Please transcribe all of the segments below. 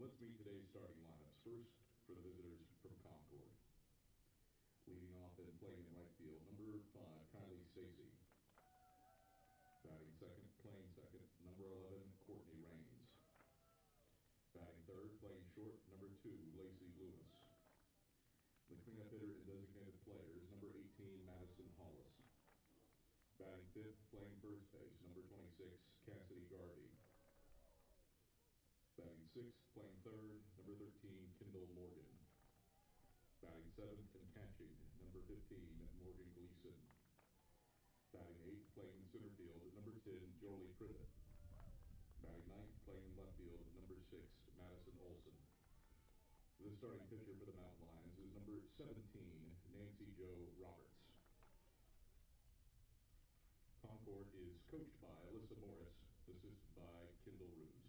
Let's meet today's starting lineups. First, for the visitors from Concord. Leading off and playing in right field, number 5, Kylie Stacy. Batting second, playing second, number 11, Courtney Raines. Batting third, playing short, number 2, Lacey Lewis. The cleanup hitter and designated players, number 18, Madison Hollis. Batting fifth, playing first base, number 26, Cassidy Garvey. Batting sixth, playing third, number 13, Kendall Morgan. Batting seventh and catching, number 15, Morgan Gleason. Batting eighth, playing center field, number 10, Jolie Privet. Batting ninth, playing left field, number 6, Madison Olson. The starting pitcher for the Mountain Lions is number 17, Nancy Jo Roberts. Concord is coached by Alyssa Morris, assisted by Kendall Ruse.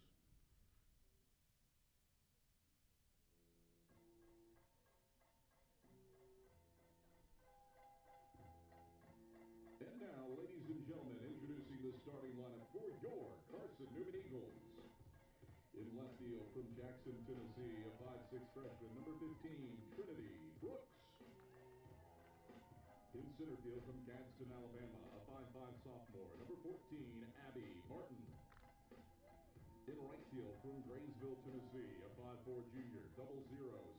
And now, ladies and gentlemen, introducing the starting lineup for your Carson-Newman Eagles. In left field from Jackson, Tennessee, a 5'6" freshman, number 15, Trinity Brooks. In center field from Gadsden, Alabama, a 5'5" sophomore, number 14, Abby Martin. In right field from Graysville, Tennessee, a 5'4" junior, 00,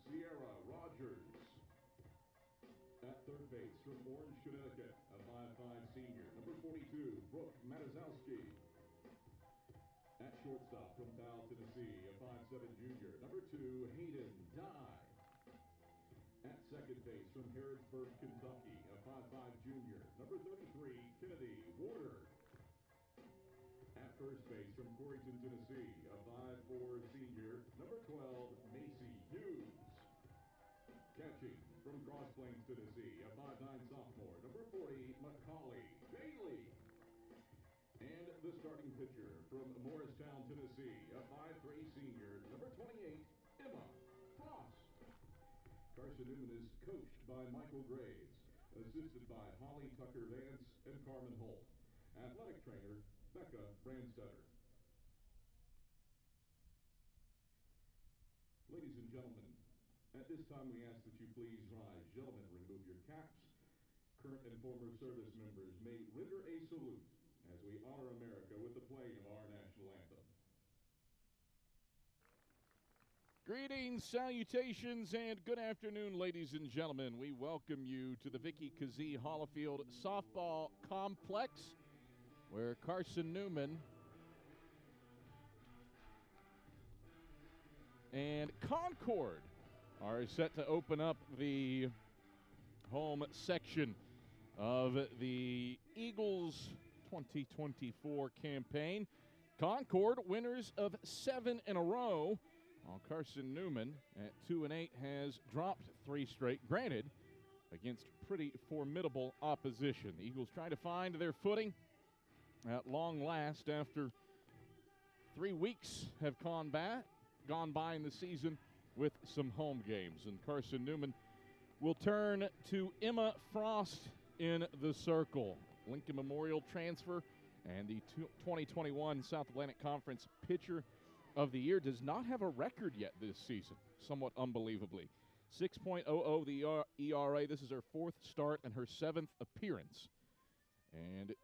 Sierra Rogers. At third base from Orange, Connecticut, a 5'5" senior, number 42, Brooke Matazowski. At shortstop from Powell, Tennessee, a 5'7" junior, number 2, Hayden Dye. At second base from Harrodsburg, Kentucky, a 5'5" junior, number 33, Kennedy Warder. At first base from Corrington, Tennessee, a 5'4" senior, number 12, Macy Hughes. Catching from Cross Plains, Tennessee, a 5'9" sophomore, number 40, Macaulay Bailey. And the starting pitcher from Morristown, Tennessee, a 5'3" senior, number 28, Emma Frost. Carson-Newman is coached by Michael Graves, assisted by Holly Tucker Vance and Carmen Holt. Athletic trainer, Becca Brandstetter. Ladies and gentlemen, at this time we ask that you please rise. Gentlemen, remove your caps. Current and former service members may render a salute as we honor America with the playing of our national anthem. Greetings, salutations, and good afternoon, ladies and gentlemen. We welcome you to the Vicky Kazee Hollifield Softball Complex, where Carson-Newman and Concord are set to open up the home section of the Eagles 2024 campaign. Concord, winners of 7 in a row, while Carson-Newman at 2-8 has dropped 3 straight, granted, against pretty formidable opposition. The Eagles trying to find their footing at long last after 3 weeks have gone by in the season with some home games. And Carson-Newman will turn to Emma Frost in the circle. Lincoln Memorial transfer and the 2021 South Atlantic Conference Pitcher of the Year, does not have a record yet this season, somewhat unbelievably. 6.00 the ERA. This is her 4th start and her 7th appearance. And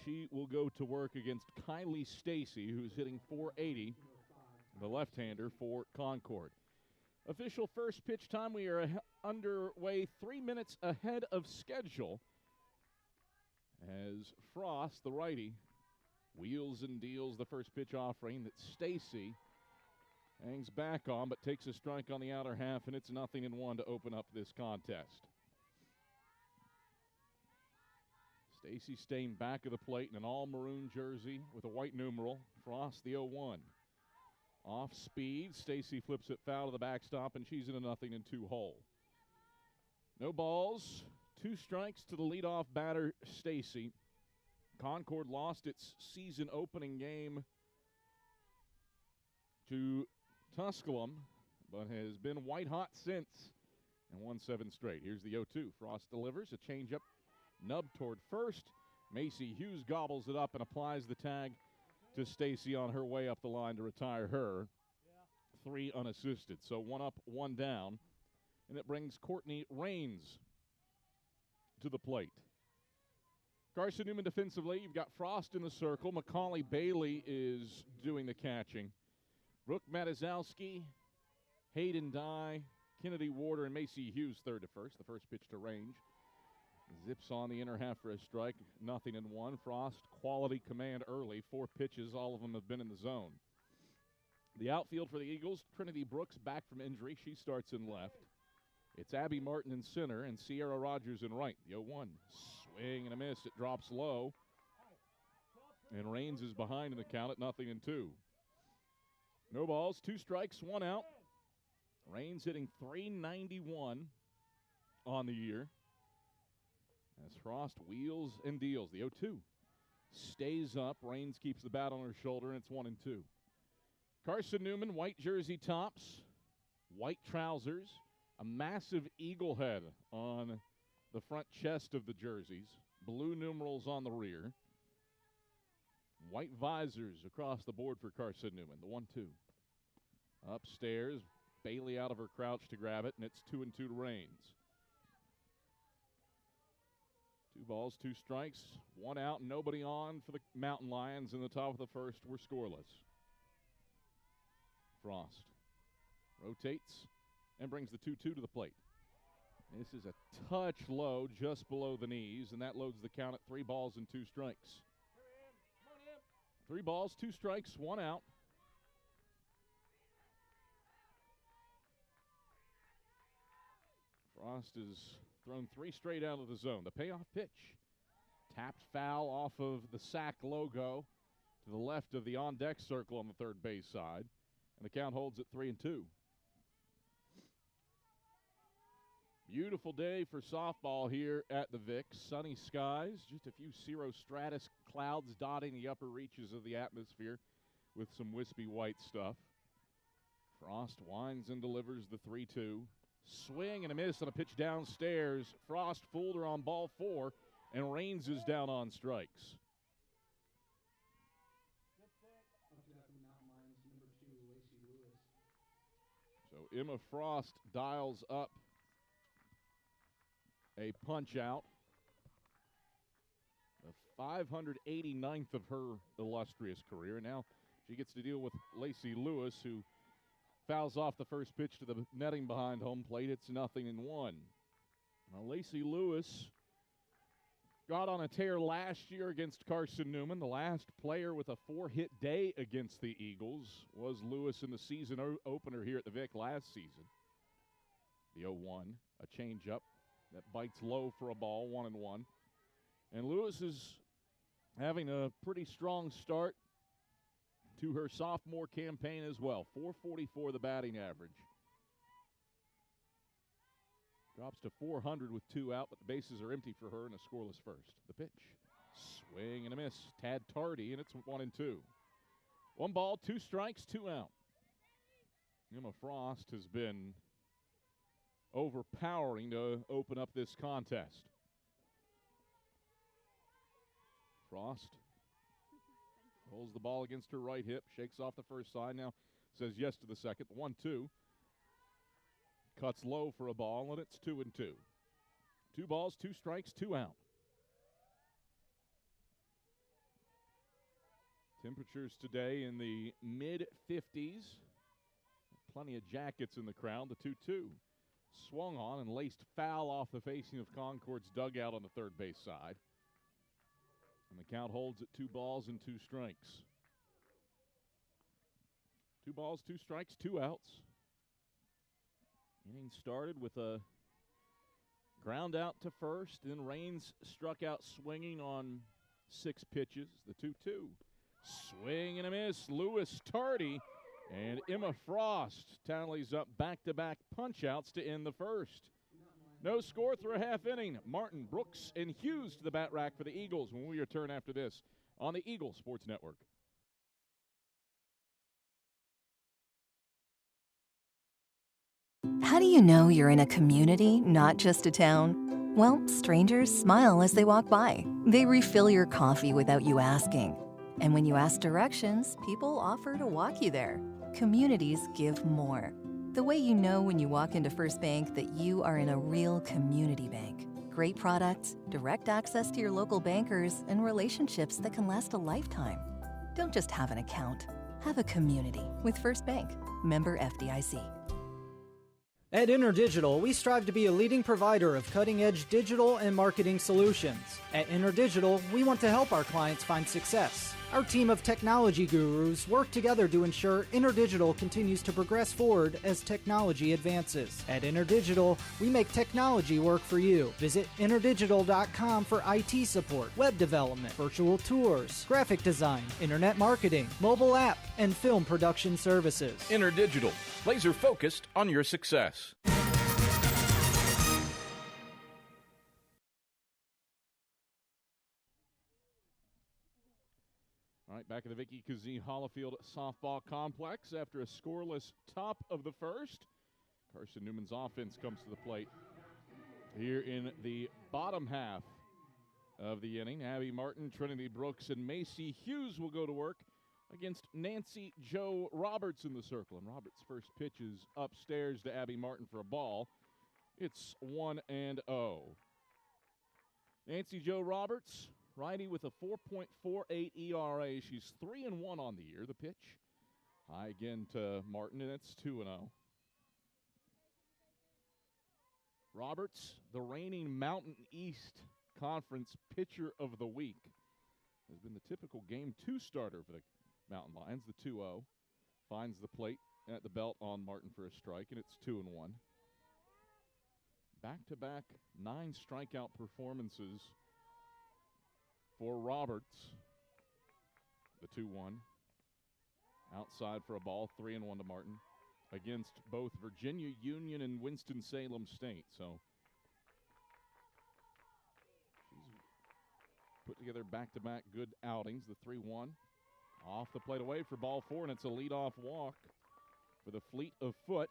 she will go to work against Kylie Stacy, who's hitting .480, the left-hander for Concord. Official first pitch time, we are underway 3 minutes ahead of schedule as Frost, the righty, wheels and deals the first pitch offering that Stacy hangs back on, but takes a strike on the outer half, and it's 0-1 to open up this contest. Stacy staying back of the plate in an all-maroon jersey with a white numeral. Frost, the 0-1. Off speed, Stacy flips it foul to the backstop, and she's in a 0-2 hole. No balls, 2 strikes to the leadoff batter, Stacy. Concord lost its season opening game to Tusculum, but has been white hot since and won 7 straight. Here's the 0-2. Frost delivers a changeup, nub toward first. Macy Hughes gobbles it up and applies the tag to Stacy on her way up the line to retire her 3 unassisted. So 1 up, 1 down. And it brings Courtney Raines to the plate. Carson-Newman defensively, you've got Frost in the circle. Macaulay Bailey is doing the catching. Brooke Matazowski, Hayden Dye, Kennedy Warder, and Macy Hughes third to first. The first pitch to range. Zips on the inner half for a strike. 0-1. Frost, quality command early. 4 pitches, all of them have been in the zone. The outfield for the Eagles, Trinity Brooks back from injury. She starts in left. It's Abby Martin in center and Sierra Rogers in right. The 0-1. Swing and a miss. It drops low. And Raines is behind in the count at 0-2. No balls, 2 strikes, 1 out. Raines hitting .391 on the year. As Frost wheels and deals. The 0-2 stays up. Raines keeps the bat on her shoulder, and it's 1-2. Carson-Newman, white jersey tops, white trousers, a massive eagle head on the front chest of the jerseys, blue numerals on the rear, white visors across the board for Carson-Newman. The 1-2. Upstairs, Bailey out of her crouch to grab it, and it's 2-2 to Raines. 2 balls, 2 strikes, 1 out, nobody on for the Mountain Lions in the top of the first. We're scoreless. Frost rotates and brings the 2-2 to the plate. This is a touch low just below the knees, and that loads the count at 3 balls and 2 strikes. 3 balls, 2 strikes, 1 out. Frost has thrown 3 straight out of the zone. The payoff pitch. Tapped foul off of the SAC logo to the left of the on-deck circle on the third base side. And the count holds at 3-2. Beautiful day for softball here at the Vic. Sunny skies, just a few cirrostratus clouds dotting the upper reaches of the atmosphere with some wispy white stuff. Frost winds and delivers the 3-2. Swing and a miss on a pitch downstairs. Frost fooled her on ball 4, and Raines is down on strikes. So Emma Frost dials up a punch out. The 589th of her illustrious career. Now she gets to deal with Lacey Lewis, who fouls off the first pitch to the netting behind home plate. It's 0-1. Now Lacey Lewis got on a tear last year against Carson-Newman. The last player with a 4-hit day against the Eagles was Lewis in the season opener here at the Vic last season. The 0-1, a changeup that bites low for a ball, 1-1. And Lewis is having a pretty strong start to her sophomore campaign as well. .444 the batting average. Drops to .400 with 2 out, but the bases are empty for her in a scoreless first. The pitch. Swing and a miss. Tad tardy, and it's 1-2. 1 ball, 2 strikes, 2 out. Emma Frost has been overpowering to open up this contest. Frost rolls the ball against her right hip, shakes off the first side, now says yes to the second. 1-2. Cuts low for a ball, and it's 2-2. 2 balls, 2 strikes, 2 out. Temperatures today in the mid-50s. Plenty of jackets in the crowd. The 2-2 swung on and laced foul off the facing of Concord's dugout on the third base side. And the count holds at 2 balls and 2 strikes. 2 balls, 2 strikes, 2 outs. Inning started with a ground out to first. Then Raines struck out swinging on 6 pitches. The 2-2. Swing and a miss. Lewis tardy. And Emma Frost tallies up back-to-back punch-outs to end the first. No score through a half inning. Martin, Brooks, and Hughes to the bat rack for the Eagles when we return after this on the Eagle Sports Network. How do you know you're in a community, not just a town? Well, strangers smile as they walk by. They refill your coffee without you asking. And when you ask directions, people offer to walk you there. Communities give more. The way you know when you walk into First Bank that you are in a real community bank. Great products, direct access to your local bankers, and relationships that can last a lifetime. Don't just have an account. Have a community with First Bank. Member FDIC. At InterDigital, we strive to be a leading provider of cutting-edge digital and marketing solutions. At InterDigital, we want to help our clients find success. Our team of technology gurus work together to ensure InterDigital continues to progress forward as technology advances. At InterDigital, we make technology work for you. Visit interdigital.com for IT support, web development, virtual tours, graphic design, internet marketing, mobile app, and film production services. InterDigital, laser focused on your success. All right, back at the Vicky Kazee Hollifield Softball Complex after a scoreless top of the first. Carson-Newman's offense comes to the plate here in the bottom half of the inning. Abby Martin, Trinity Brooks, and Macy Hughes will go to work against Nancy Jo Roberts in the circle. And Roberts' first pitch is upstairs to Abby Martin for a ball. It's 1-0. Nancy Jo Roberts, righty with a 4.48 ERA. She's 3-1 on the year. The pitch high again to Martin, and it's 2-0. Roberts, the reigning Mountain East Conference Pitcher of the Week, has been the typical Game 2 starter for the Mountain Lions. The 2-0 finds the plate at the belt on Martin for a strike, and it's 2-1. Back-to-back 9 strikeout performances for Roberts. The 2-1. Outside for a ball, 3-1 to Martin against both Virginia Union and Winston-Salem State. So she's put together back-to-back good outings. The 3-1. Off the plate away for ball 4, and it's a leadoff walk for the fleet of foot,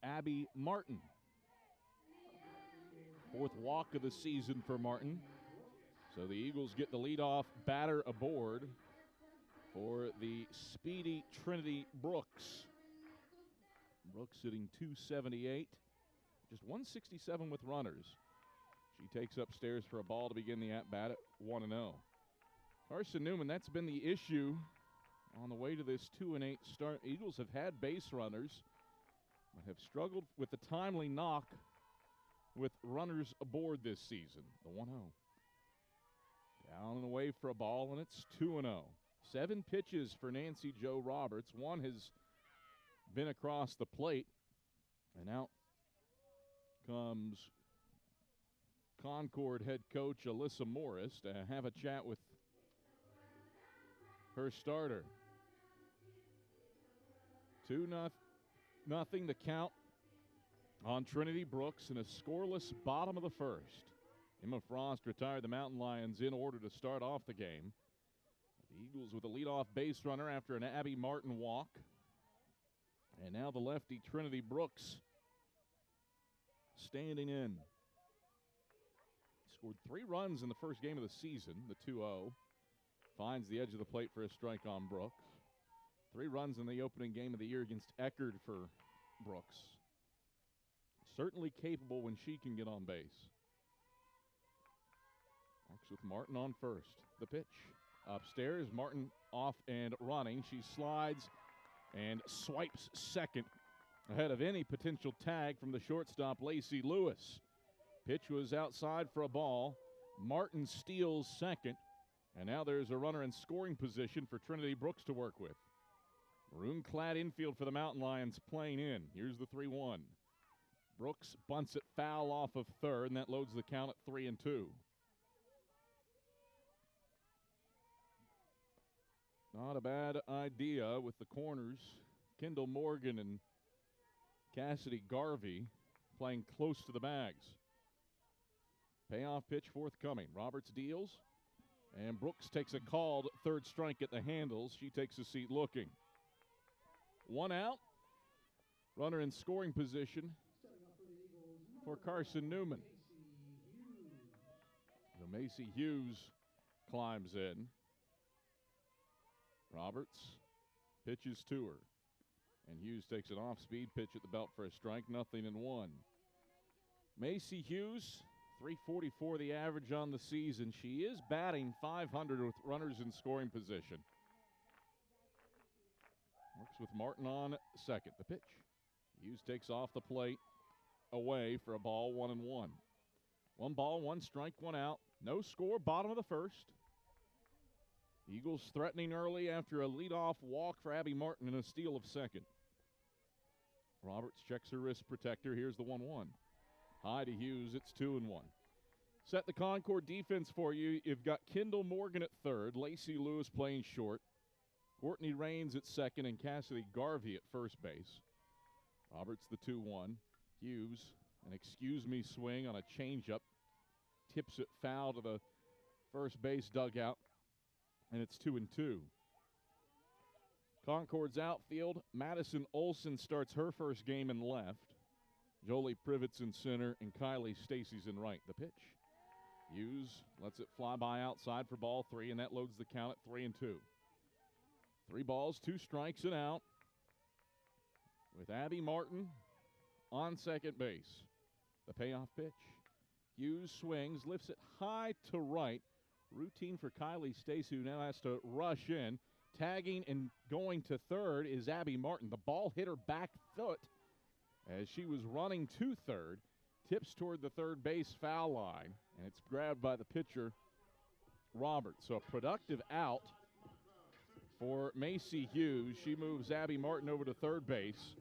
Abby Martin. 4th walk of the season for Martin. So the Eagles get the leadoff batter aboard for the speedy Trinity Brooks. Brooks hitting .278, just 167 with runners. She takes upstairs for a ball to begin the at-bat at 1-0. Carson-Newman, that's been the issue on the way to this 2-8 start. Eagles have had base runners, but have struggled with the timely knock with runners aboard this season. The 1-0. Down and away for a ball, and it's 2-0. 7 pitches for Nancy Jo Roberts. 1 has been across the plate, and out comes Concord head coach Alyssa Morris to have a chat with her starter. 2-0 the count on Trinity Brooks in a scoreless bottom of the first. Emma Frost retired the Mountain Lions in order to start off the game. The Eagles with a leadoff base runner after an Abby Martin walk. And now the lefty Trinity Brooks standing in. Scored 3 runs in the first game of the season, the 2-0. Finds the edge of the plate for a strike on Brooks. 3 runs in the opening game of the year against Eckerd for Brooks. Certainly capable when she can get on base. Marks with Martin on first. The pitch. Upstairs, Martin off and running. She slides and swipes second ahead of any potential tag from the shortstop, Lacey Lewis. Pitch was outside for a ball. Martin steals second. And now there's a runner in scoring position for Trinity Brooks to work with. Maroon-clad infield for the Mountain Lions playing in. Here's the 3-1. Brooks bunts it foul off of third, and that loads the count at 3-2. Not a bad idea with the corners. Kendall Morgan and Cassidy Garvey playing close to the bags. Payoff pitch forthcoming. Roberts deals, and Brooks takes a called third strike at the handles. She takes a seat looking. 1 out. Runner in scoring position for Carson-Newman. The Macy Hughes climbs in. Roberts pitches to her. And Hughes takes an off-speed pitch at the belt for a strike, 0-1. Macy Hughes, .344 the average on the season. She is batting .500 with runners in scoring position. Works with Martin on second. The pitch. Hughes takes off the plate, away for a ball, 1-1. 1 ball, 1 strike, 1 out. No score, bottom of the first. Eagles threatening early after a leadoff walk for Abby Martin and a steal of second. Roberts checks her wrist protector. Here's the 1-1. High to Hughes. It's 2-1. Set the Concord defense for you. You've got Kendall Morgan at third. Lacey Lewis playing short. Courtney Raines at second and Cassidy Garvey at first base. Roberts the 2-1. Hughes, an excuse-me swing on a changeup. Tips it foul to the first base dugout. And it's 2-2. Concord's outfield, Madison Olson starts her first game in left. Jolie Privet's in center, and Kylie Stacy's in right. The pitch. Hughes lets it fly by outside for ball 3, and that loads the count at 3-2. 3 balls, 2 strikes, and out. With Abby Martin on second base. The payoff pitch. Hughes swings, lifts it high to right. Routine for Kylie Stacy, who now has to rush in. Tagging and going to third is Abby Martin. The ball hit her back foot as she was running to third. Tips toward the third base foul line, and it's grabbed by the pitcher, Roberts. So a productive out for Macy Hughes. She moves Abby Martin over to third base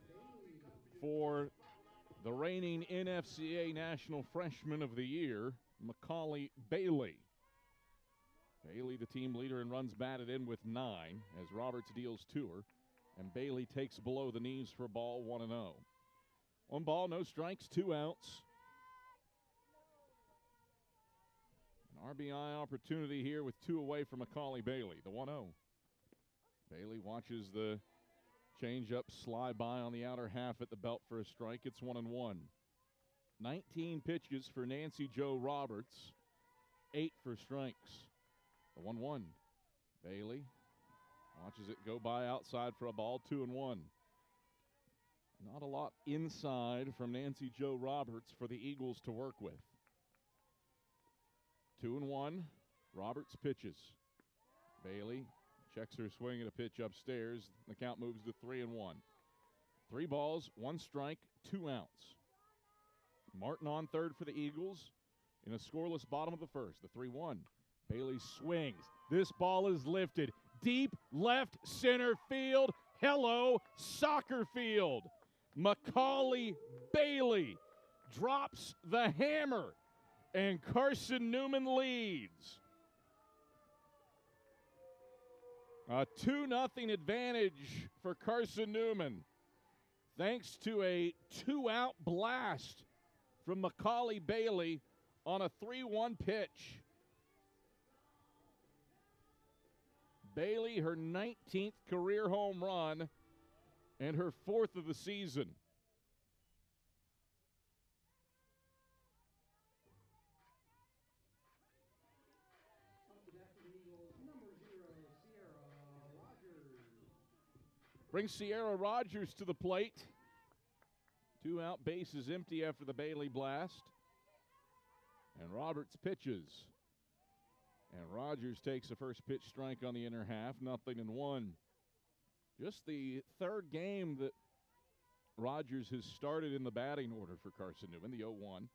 for the reigning NFCA National Freshman of the Year, Macaulay Bailey. Bailey, the team leader, and runs batted in with 9 as Roberts deals to her. And Bailey takes below the knees for a ball, 1-0. 1 ball, no strikes, 2 outs. An RBI opportunity here with 2 away from Macaulay Bailey, the 1-0. Bailey watches the changeup slide by on the outer half at the belt for a strike. It's 1-1. 19 pitches for Nancy Jo Roberts, 8 for strikes. The 1-1. Bailey watches it go by outside for a ball, 2-1. Not a lot inside from Nancy Jo Roberts for the Eagles to work with. 2-1. Roberts pitches. Bailey checks her swing at a pitch upstairs. The count moves to 3-1. 3 balls, 1 strike, 2 outs. Martin on third for the Eagles in a scoreless bottom of the first. The 3-1. Bailey swings. This ball is lifted. Deep left center field. Hello, soccer field. Macaulay Bailey drops the hammer, and Carson-Newman leads. A 2-0 advantage for Carson-Newman, thanks to a 2-out blast from Macaulay Bailey on a 3-1 pitch. Bailey, her 19th career home run and her 4th of the season. Brings Sierra Rogers to the plate. 2 out, bases empty after the Bailey blast. And Roberts pitches. And Rogers takes the first pitch strike on the inner half, 0-1. Just the 3rd game that Rogers has started in the batting order for Carson-Newman, the 0-1.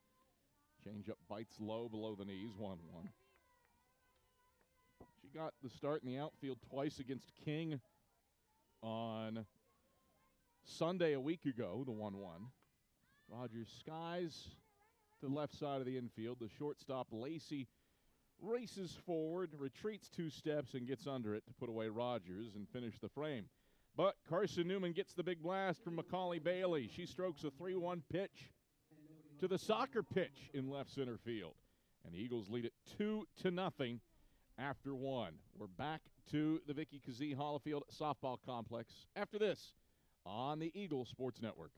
Changeup bites low below the knees, 1-1. She got the start in the outfield twice against King on Sunday a week ago, the 1-1. Rogers skies to the left side of the infield. The shortstop, Lacey, races forward, retreats 2 steps, and gets under it to put away Rogers and finish the frame. But Carson-Newman gets the big blast from Macaulay Bailey. She strokes a 3-1 pitch to the soccer pitch in left center field. And the Eagles lead it 2-0 after 1. We're back to the Vicky Kazee Hollifield Softball Complex after this on the Eagle Sports Network.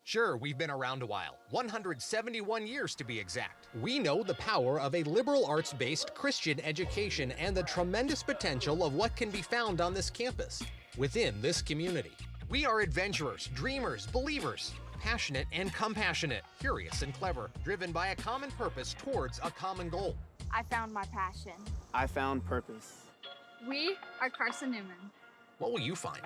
Sure, we've been around a while, 171 years to be exact. We know the power of a liberal arts-based Christian education and the tremendous potential of what can be found on this campus, within this community. We are adventurers, dreamers, believers, passionate and compassionate, curious and clever, driven by a common purpose towards a common goal. I found my passion. I found purpose. We are Carson-Newman. What will you find?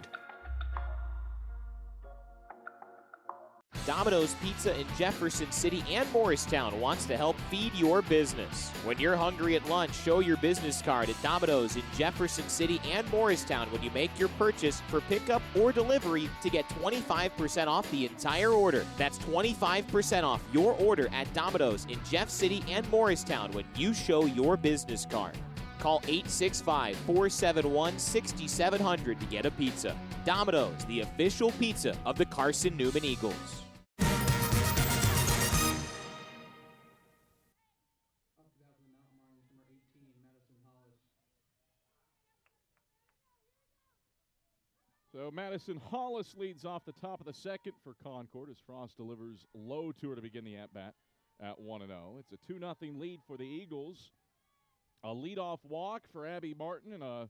Domino's Pizza in Jefferson City and Morristown wants to help feed your business. When you're hungry at lunch, show your business card at Domino's in Jefferson City and Morristown when you make your purchase for pickup or delivery to get 25% off the entire order. That's 25% off your order at Domino's in Jeff City and Morristown when you show your business card. Call 865-471-6700 to get a pizza. Domino's, the official pizza of the Carson-Newman Eagles. So Madison Hollis leads off the top of the second for Concord as Frost delivers low to her to begin the at-bat at 1-0. It's a 2-0 lead for the Eagles. A leadoff walk for Abby Martin and a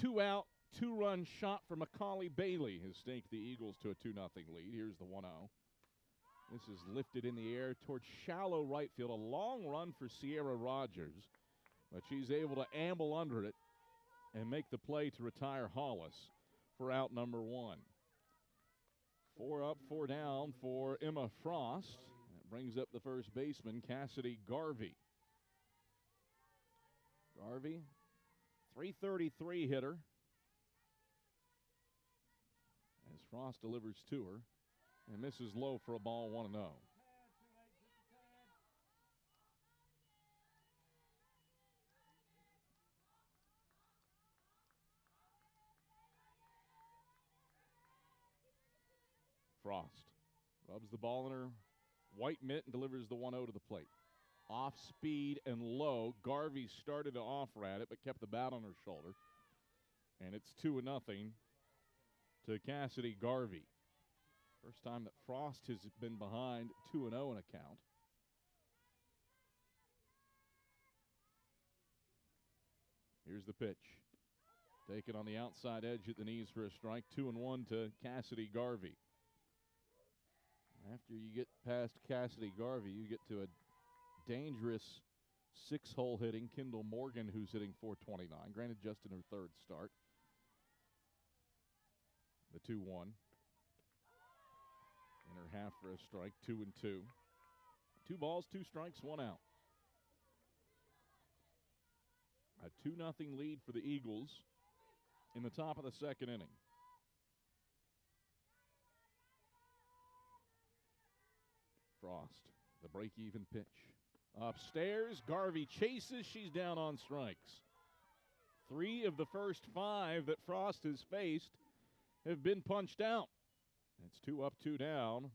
two-out, two-run shot for Macaulay Bailey has staked the Eagles to a 2-0 lead. Here's the 1-0. This is lifted in the air towards shallow right field. A long run for Sierra Rogers, but she's able to amble under it and make the play to retire Hollis for out number 1. 4 up, 4 down for Emma Frost. That brings up the first baseman, Cassidy Garvey. Garvey, 333 hitter. As Frost delivers to her and misses low for a ball, 1-0. Frost rubs the ball in her white mitt and delivers the 1-0 to the plate. Off speed and low. Garvey started to offer at it, but kept the bat on her shoulder. And it's 2-0 to Cassidy Garvey. First time that Frost has been behind 2-0 in a count. Here's the pitch. Taken on the outside edge at the knees for a strike. 2-1 to Cassidy Garvey. After you get past Cassidy Garvey, you get to a dangerous six-hole hitting Kendall Morgan, who's hitting .429. Granted, just in her third start. The 2-1. In her half for a strike, 2-2. 2 balls, 2 strikes, 1 out. A 2-0 lead for the Eagles in the top of the second inning. Frost, the break-even pitch. Upstairs, Garvey chases. She's down on strikes. 3 of the first 5 that Frost has faced have been punched out. It's 2 up, 2 down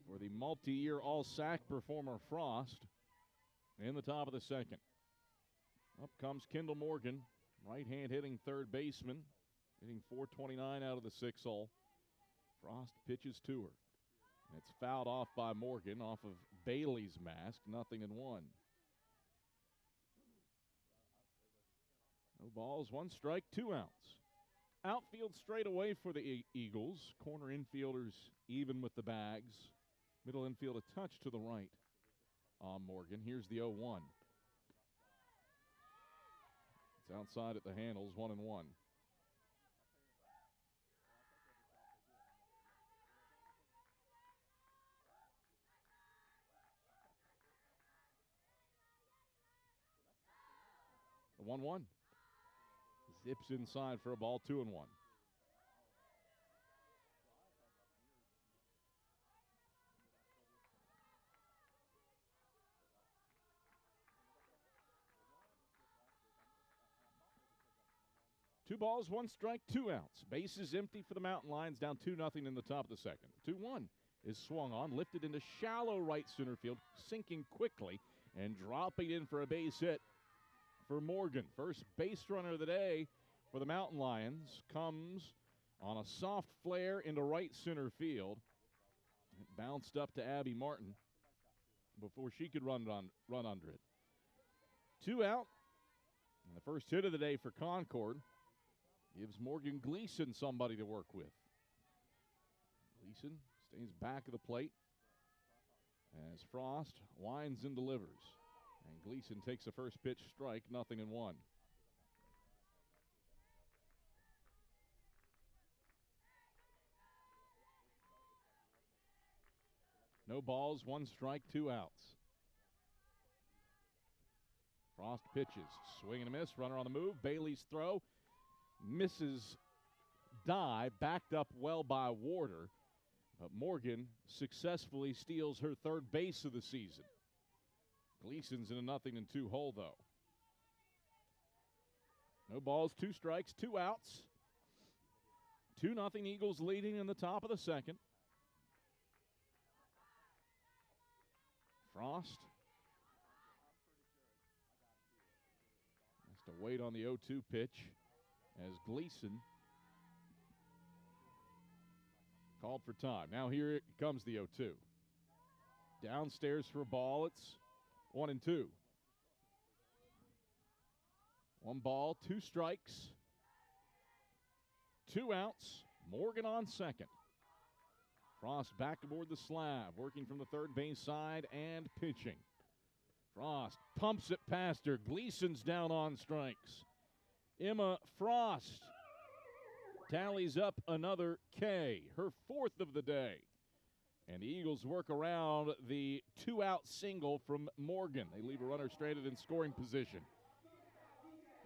for the multi-year all-SAC performer Frost in the top of the second. Up comes Kendall Morgan, right-hand hitting third baseman, hitting .429 out of the 6-hole. Frost pitches to her. It's fouled off by Morgan off of Bailey's mask, 0-1. No balls, 1 strike, 2 outs. Outfield straight away for the Eagles. Corner infielders even with the bags. Middle infield a touch to the right on Morgan. Here's the 0-1. It's outside at the handles, 1-1. The 1-1. Zips inside for a ball, 2-1. Two balls, 1 strike, 2 outs. Bases empty for the Mountain Lions, down 2-0 in the top of the second. 2-1 is swung on, lifted into shallow right center field, sinking quickly and dropping in for a base hit for Morgan. First base runner of the day for the Mountain Lions comes on a soft flare into right center field. It bounced up to Abby Martin before she could run under it. 2 out. And the first hit of the day for Concord. gives Morgan Gleason somebody to work with. Gleason stays back of the plate as Frost winds and delivers. And Gleason takes the first pitch strike, 0-1. No balls, 1 strike, 2 outs. Frost pitches, swing and a miss, runner on the move. Bailey's throw misses die, backed up well by Warder. But Morgan successfully steals her third base of the season. Gleason's in a 0-2 hole, though. No balls, 2 strikes, 2 outs. 2-0 Eagles leading in the top of the second. Frost has to wait on the 0-2 pitch as Gleason called for time. Now here it comes the 0-2. Downstairs for a ball. It's 1-2. 1 ball, 2 strikes, 2 outs. Morgan on second. Frost back aboard the slab, working from the third base side and pitching. Frost pumps it past her. Gleason's down on strikes. Emma Frost tallies up another K, her 4th of the day. And the Eagles work around the 2-out single from Morgan. They leave a runner stranded in scoring position.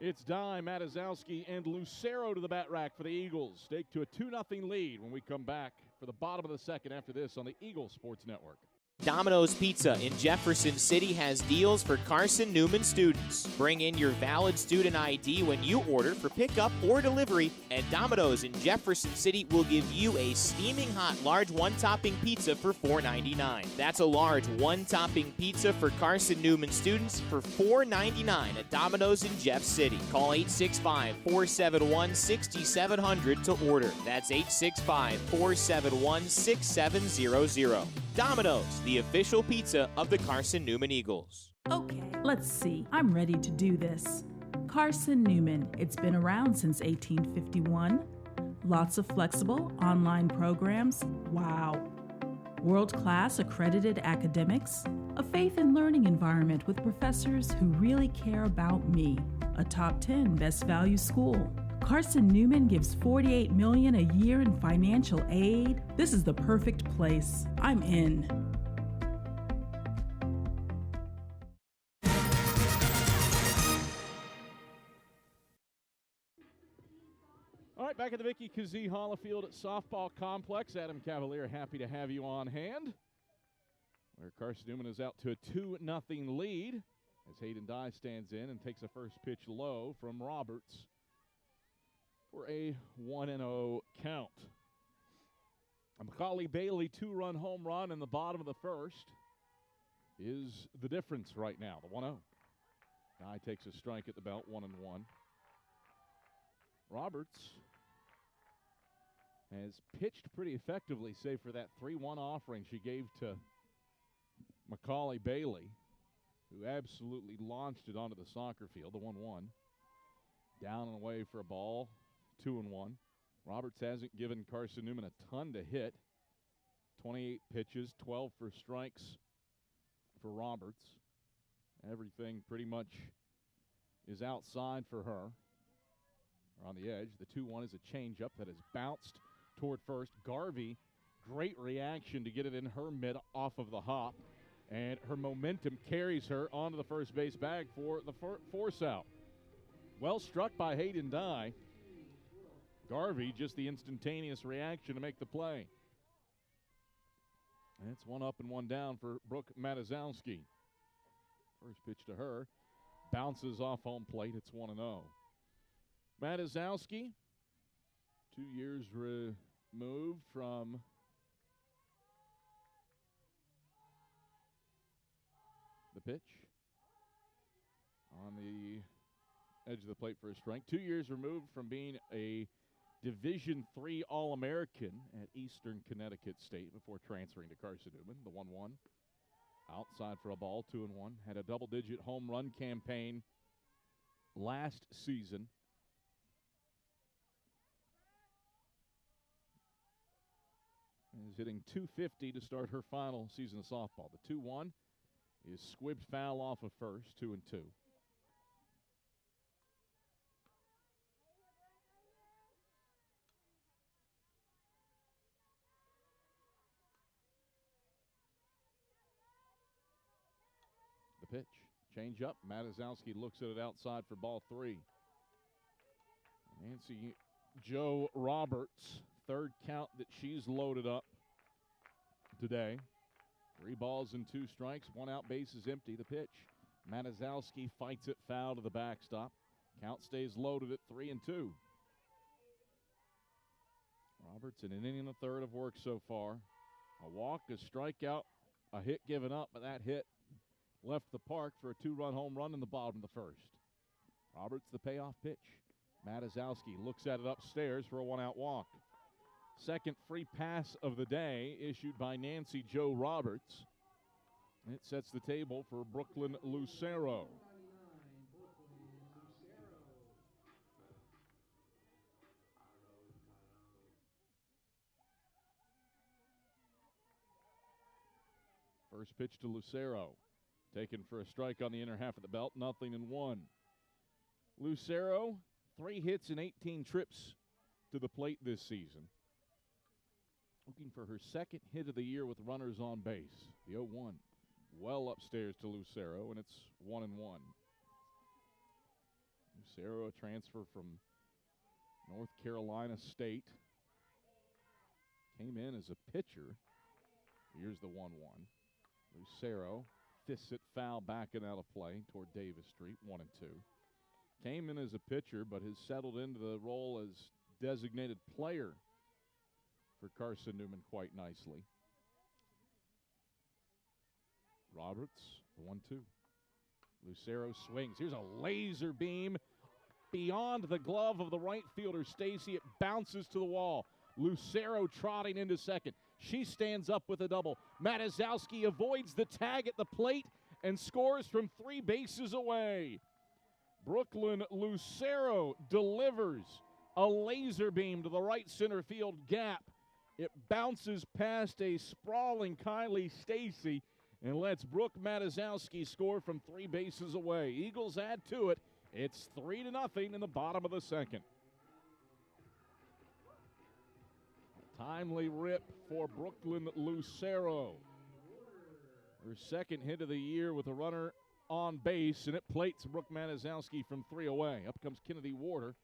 It's Dye, Matazowski, and Lucero to the bat rack for the Eagles. Stake to a 2-0 lead when we come back for the bottom of the second after this on the Eagles Sports Network. Domino's Pizza in Jefferson City has deals for Carson-Newman students. Bring in your valid student ID when you order for pickup or delivery, and Domino's in Jefferson City will give you a steaming hot large 1-topping pizza for $4.99. That's a large 1-topping pizza for Carson-Newman students for $4.99 at Domino's in Jeff City. Call 865-471-6700 to order. That's 865-471-6700. Domino's, the official pizza of the Carson-Newman Eagles. Okay, let's see. I'm ready to do this. Carson-Newman. It's been around since 1851. Lots of flexible online programs. Wow. World-class accredited academics. A faith and learning environment with professors who really care about me. A top 10 best value school. Carson-Newman gives $48 million a year in financial aid. This is the perfect place. I'm in. All right, back at the Vicky Kazee Hollifield Softball Complex. Adam Cavalier, happy to have you on hand. Where Carson-Newman is out to a 2-0 lead as Hayden Dye stands in and takes a first pitch low from Roberts for a 1-0 count. A Macaulay Bailey 2-run home run in the bottom of the first is the difference right now, the 1-0. Dye takes a strike at the belt, 1-1. Roberts has pitched pretty effectively, save for that 3-1 offering she gave to Macaulay Bailey, who absolutely launched it onto the soccer field, the 1-1. Down and away for a ball, 2-1. Roberts hasn't given Carson-Newman a ton to hit. 28 pitches, 12 for strikes for Roberts. Everything pretty much is outside for her. Or on the edge. The 2-1 is a changeup that has bounced toward first. Garvey, great reaction to get it in her mid off of the hop. And her momentum carries her onto the first base bag for the force out. Well struck by Hayden Dye. Garvey, just the instantaneous reaction to make the play. And it's 1 up and 1 down for Brooke Matazowski. First pitch to her. Bounces off home plate. It's 1-0. Matazowski, 2 years removed from the pitch. On the edge of the plate for a strike. 2 years removed from being a Division III All-American at Eastern Connecticut State before transferring to Carson-Newman. The 1-1. Outside for a ball, 2-1. Had a double-digit home run campaign last season. is hitting .250 to start her final season of softball. The 2-1 is squibbed foul off of first, 2-2. The pitch. Change up. Matazowski looks at it outside for ball 3. Nancy Joe Roberts, third count that she's loaded up today. 3 balls and 2 strikes. 1 out, base is empty. The pitch. Matazowski fights it foul to the backstop. Count stays loaded at 3-2. Roberts in an inning and a third of work so far. A walk, a strikeout, a hit given up, but that hit left the park for a 2-run home run in the bottom of the first. Roberts the payoff pitch. Matazowski looks at it upstairs for a 1-out walk. Second free pass of the day issued by Nancy Joe Roberts. It sets the table for Brooklyn Lucero. First pitch to Lucero. Taken for a strike on the inner half of the belt, 0-1. Lucero, 3 hits and 18 trips to the plate this season. Looking for her second hit of the year with runners on base. The 0-1. Well upstairs to Lucero, and it's 1-1. Lucero, a transfer from North Carolina State. Came in as a pitcher. Here's the 1-1. Lucero fists it foul back and out of play toward Davis Street, 1-2. Came in as a pitcher, but has settled into the role as designated player for Carson-Newman quite nicely. Roberts, 1-2. Lucero swings. Here's a laser beam beyond the glove of the right fielder, Stacy. It bounces to the wall. Lucero trotting into second. She stands up with a double. Matazowski avoids the tag at the plate and scores from 3 bases away. Brooklyn Lucero delivers a laser beam to the right center field gap. It bounces past a sprawling Kylie Stacy and lets Brooke Matazowski score from 3 bases away. Eagles add to it. It's 3-0 in the bottom of the second. Timely rip for Brooklyn Lucero. Her second hit of the year with a runner on base, and it plates Brooke Matazowski from 3 away. Up comes Kennedy Warder,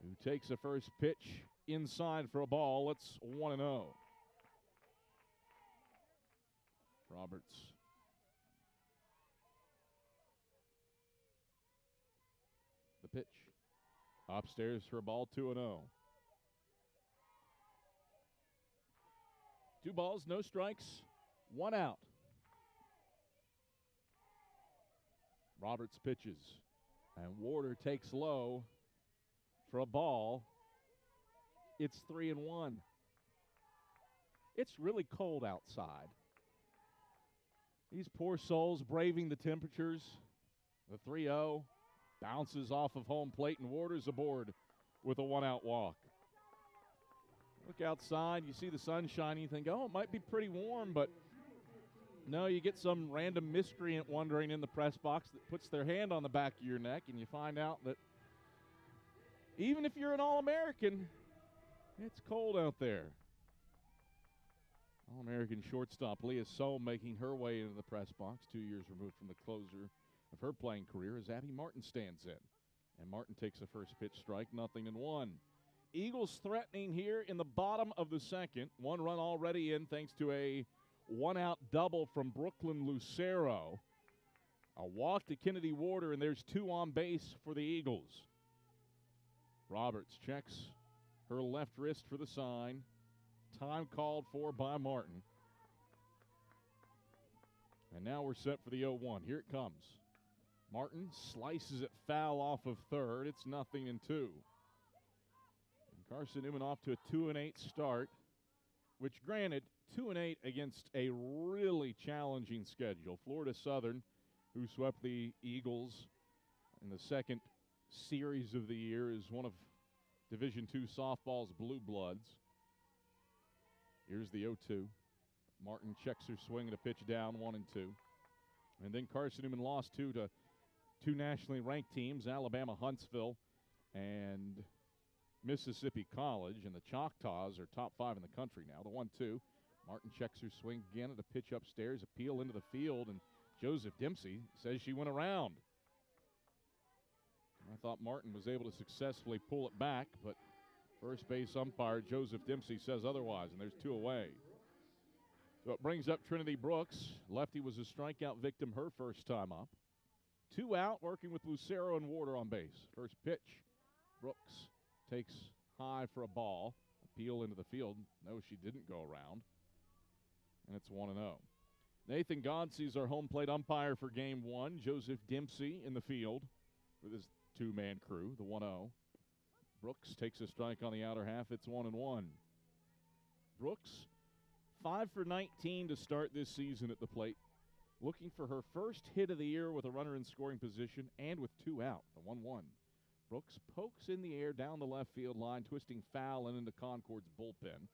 who takes the first pitch inside for a ball. It's 1-0. Roberts. The pitch. Upstairs for a ball, 2-0. 2 balls, no strikes, 1 out. Roberts pitches, and Warder takes low for a ball. It's 3-1. It's really cold outside. These poor souls braving the temperatures. The 3-0 bounces off of home plate, and Warder's aboard with a 1-out walk. Look outside, you see the sun shining, you think, oh, it might be pretty warm, but no, you get some random miscreant wandering in the press box that puts their hand on the back of your neck, and you find out that even if you're an All-American, it's cold out there. All-American shortstop Leah Soe making her way into the press box, 2 years removed from the closer of her playing career, as Abby Martin stands in. And Martin takes a first pitch strike, 0-1. Eagles threatening here in the bottom of the second. 1 run already in thanks to a 1-out double from Brooklyn Lucero. A walk to Kennedy Warder, and there's 2 on base for the Eagles. Roberts checks her left wrist for the sign. Time called for by Martin. And now we're set for the 0-1. Here it comes. Martin slices it foul off of third. It's 0-2. Carson-Newman off to a 2-8 start, which granted, 2-8 against a really challenging schedule. Florida Southern, who swept the Eagles in the second series of the year, is one of Division II softball's blue bloods. Here's the 0-2. Martin checks her swing and a pitch down, 1-2. And then Carson-Newman lost to two nationally ranked teams, Alabama Huntsville and Mississippi College. And the Choctaws are top 5 in the country now. The 1-2. Martin checks her swing again at a pitch upstairs, appeal into the field, and Joseph Dempsey says she went around. I thought Martin was able to successfully pull it back, but first base umpire Joseph Dempsey says otherwise, and there's 2 away. So it brings up Trinity Brooks. Lefty was a strikeout victim her first time up. 2 out, working with Lucero and Warder on base. First pitch, Brooks takes high for a ball. Appeal into the field. No, she didn't go around. And it's 1-0. Nathan Godsey's our home plate umpire for Game 1. Joseph Dempsey in the field with his 2-man crew, the 1-0. Brooks takes a strike on the outer half. It's 1-1. Brooks, 5 for 19 to start this season at the plate. Looking for her first hit of the year with a runner in scoring position and with 2 out, the 1-1. Brooks pokes in the air down the left field line, twisting foul and into Concord's bullpen.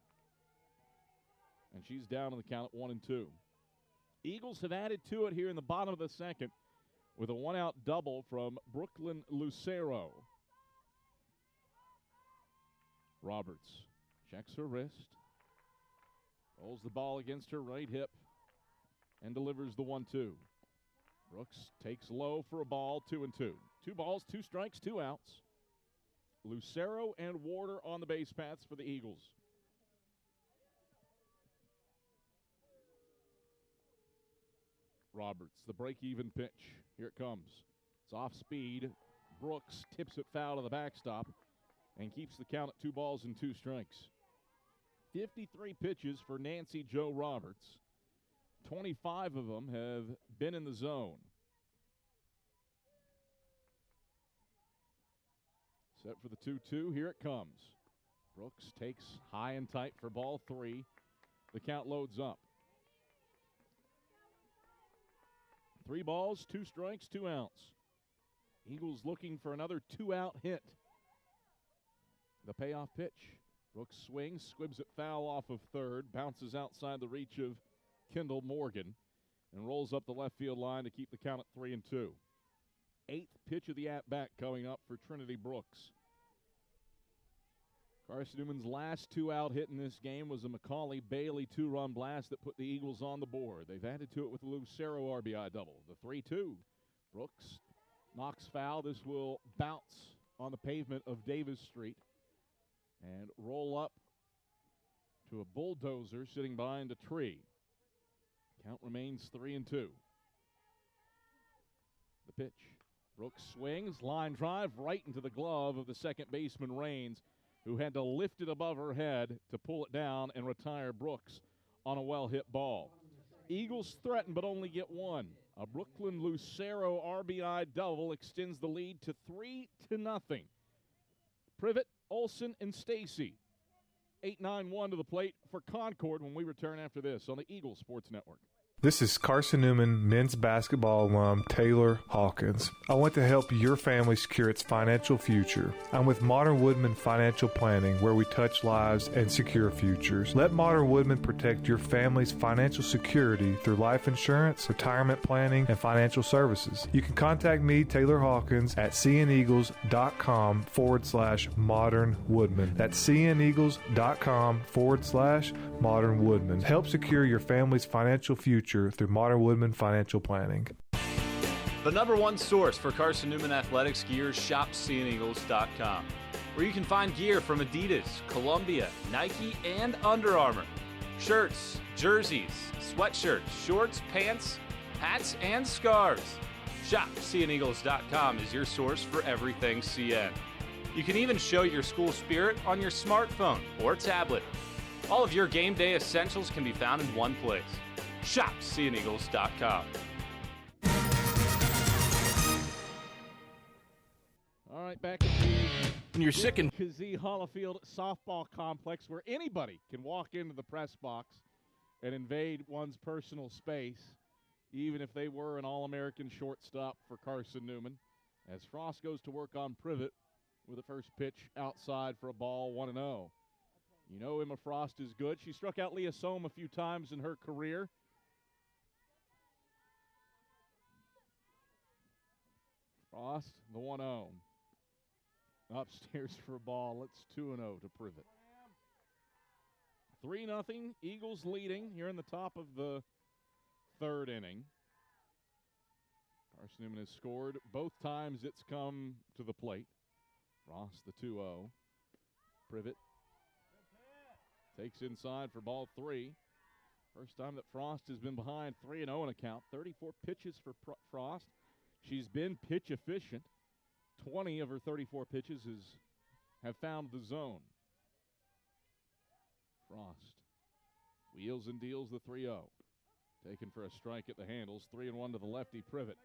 And she's down on the count at 1-2. Eagles have added to it here in the bottom of the second with a 1-out double from Brooklyn Lucero. Roberts checks her wrist, rolls the ball against her right hip, and delivers the 1-2. Brooks takes low for a ball, 2-2. 2 balls, 2 strikes, 2 outs. Lucero and Warder on the base paths for the Eagles. Roberts, the break-even pitch. Here it comes. It's off speed. Brooks tips it foul to the backstop and keeps the count at 2 balls and 2 strikes. 53 pitches for Nancy Jo Roberts. 25 of them have been in the zone. Set for the 2-2. Here it comes. Brooks takes high and tight for ball 3. The count loads up. 3 balls, 2 strikes, 2 outs. Eagles looking for another 2-out hit. The payoff pitch. Brooks swings, squibs it foul off of third, bounces outside the reach of Kendall Morgan, and rolls up the left field line to keep the count at 3-2. 8th pitch of the at-bat coming up for Trinity Brooks. Carson-Newman's last 2-out hit in this game was a Macaulay Bailey 2-run blast that put the Eagles on the board. They've added to it with a Lucero RBI double. The 3-2. Brooks knocks foul. This will bounce on the pavement of Davis Street and roll up to a bulldozer sitting behind a tree. Count remains 3-2. The pitch. Brooks swings, line drive right into the glove of the second baseman Raines, who had to lift it above her head to pull it down and retire Brooks on a well-hit ball. Eagles threaten but only get 1. A Brooklyn Lucero RBI double extends the lead to 3-0. Privet, Olson, and Stacy. 8-9-1 to the plate for Concord when we return after this on the Eagles Sports Network. This is Carson-Newman men's basketball alum Taylor Hawkins. I want to help your family secure its financial future. I'm with Modern Woodman Financial Planning, where we touch lives and secure futures. Let Modern Woodman protect your family's financial security through life insurance, retirement planning, and financial services. You can contact me, Taylor Hawkins, at cneagles.com/Modern Woodman. That's cneagles.com/Modern Woodman. Help secure your family's financial future through Modern Woodman Financial Planning. The #1 source for Carson-Newman athletics gear, shop cneagles.com, where you can find gear from Adidas, Columbia, Nike, and Under Armour. Shirts, jerseys, sweatshirts, shorts, pants, hats, and scarves. Shop cneagles.com is your source for everything CN. You can even show your school spirit on your smartphone or tablet. All of your game day essentials can be found in one place. Shop cneagles.com. All right, back at the you're sick and Kazee Hollifield softball complex, where anybody can walk into the press box and invade one's personal space, even if they were an All-American shortstop for Carson-Newman, as Frost goes to work on Privet with the first pitch outside for a ball, 1-0. You know Emma Frost is good. She struck out Leah Sohm a few times in her career. Frost, the 1-0. Upstairs for a ball. It's 2-0 to Privet. 3-0. Eagles leading here in the top of the third inning. Carson-Newman has scored both times it's come to the plate. Frost, the 2-0. Privet takes inside for ball 3. First time that Frost has been behind 3-0 in a count. 34 pitches for Frost. She's been pitch efficient. 20 of her 34 pitches have found the zone. Frost wheels and deals the 3-0. Taken for a strike at the handles. 3-1 to the lefty Privet.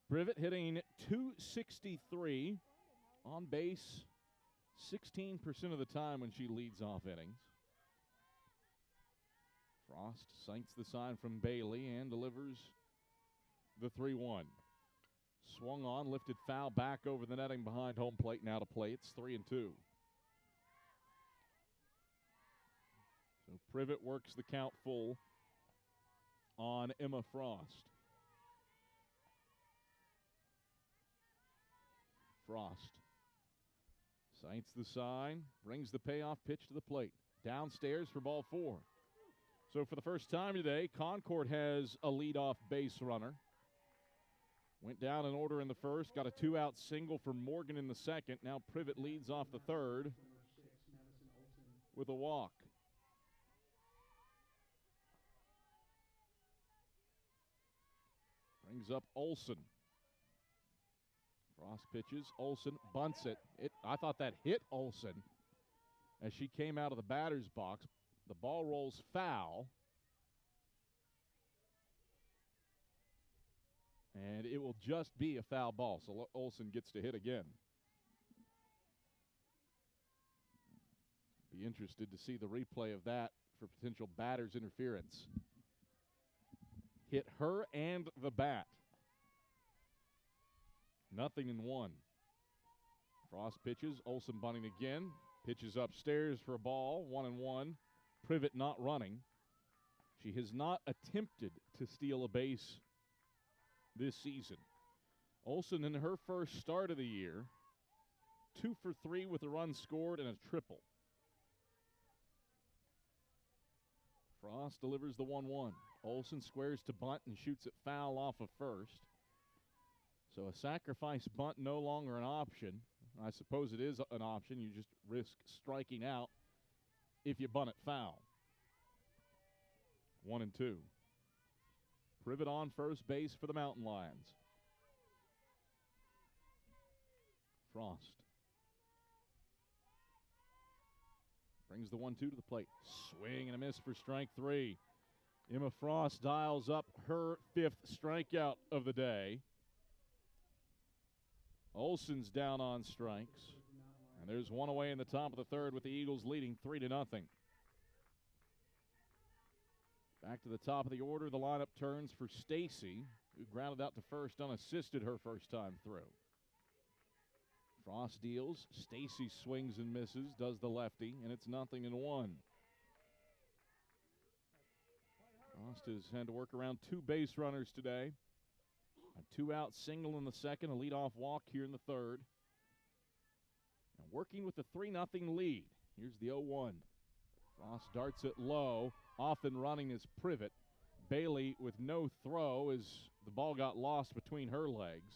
Privet hitting .263 on base 16% of the time when she leads off innings. Frost sinks the sign from Bailey and delivers the 3-1. Swung on, lifted foul back over the netting behind home plate. Now to play. It's 3-2. So Privet works the count full on Emma Frost. Frost sinks the sign, brings the payoff pitch to the plate. Downstairs for ball 4. So for the first time today, Concord has a leadoff base runner. Went down in order in the first, got a 2-out single for Morgan in the second. Now Privet leads off the third with a walk. Brings up Olsen. Frost pitches. Olsen bunts it. I thought that hit Olsen as she came out of the batter's box. The ball rolls foul. And it will just be a foul ball, so Olsen gets to hit again. Be interested to see the replay of that for potential batter's interference. Hit her and the bat. 0-1. Frost pitches. Olsen bunting again. Pitches upstairs for a ball. 1-1. Privet not running. She has not attempted to steal a base this season. Olsen in her first start of the year, 2 for 3 with a run scored and a triple. Frost delivers the 1-1. Olsen squares to bunt and shoots it foul off of first. So a sacrifice bunt no longer an option. I suppose it is an option. You just risk striking out if you bunt it foul. 1-2. Privet on first base for the Mountain Lions. Frost brings the 1-2 to the plate. Swing and a miss for strike 3. Emma Frost dials up her 5th strikeout of the day. Olsen's down on strikes. And there's one away in the top of the third with the Eagles leading 3-0. Back to the top of the order, the lineup turns for Stacy, who grounded out to first unassisted her first time through. Frost deals. Stacy swings and misses, does the lefty, and it's 0-1. Frost has had to work around 2 base runners today. A 2-out single in the second, a leadoff walk here in the third. And working with the 3-0 lead. Here's the 0-1. Frost darts it low. Off and running is Privet. Bailey with no throw as the ball got lost between her legs.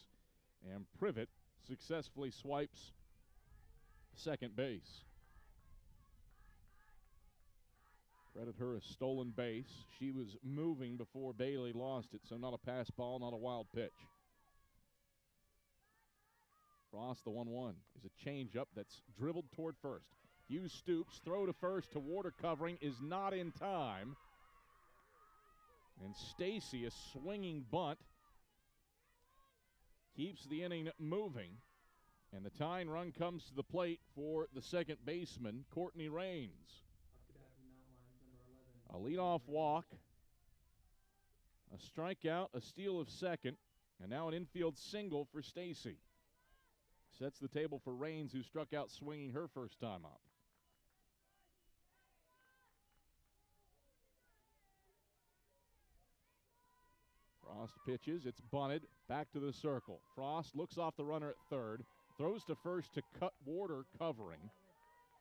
And Privet successfully swipes second base. Credit her a stolen base. She was moving before Bailey lost it, so not a pass ball, not a wild pitch. Frost, the 1-1, is a changeup that's dribbled toward first. Hughes stoops, throw to first to Warder covering, is not in time. And Stacy, a swinging bunt, keeps the inning moving. And the tying run comes to the plate for the second baseman, Courtney Raines. A leadoff walk, a strikeout, a steal of second, and now an infield single for Stacy. Sets the table for Raines, who struck out swinging her first time up. Frost pitches. It's bunted. Back to the circle. Frost looks off the runner at third. Throws to first to cut Warder covering.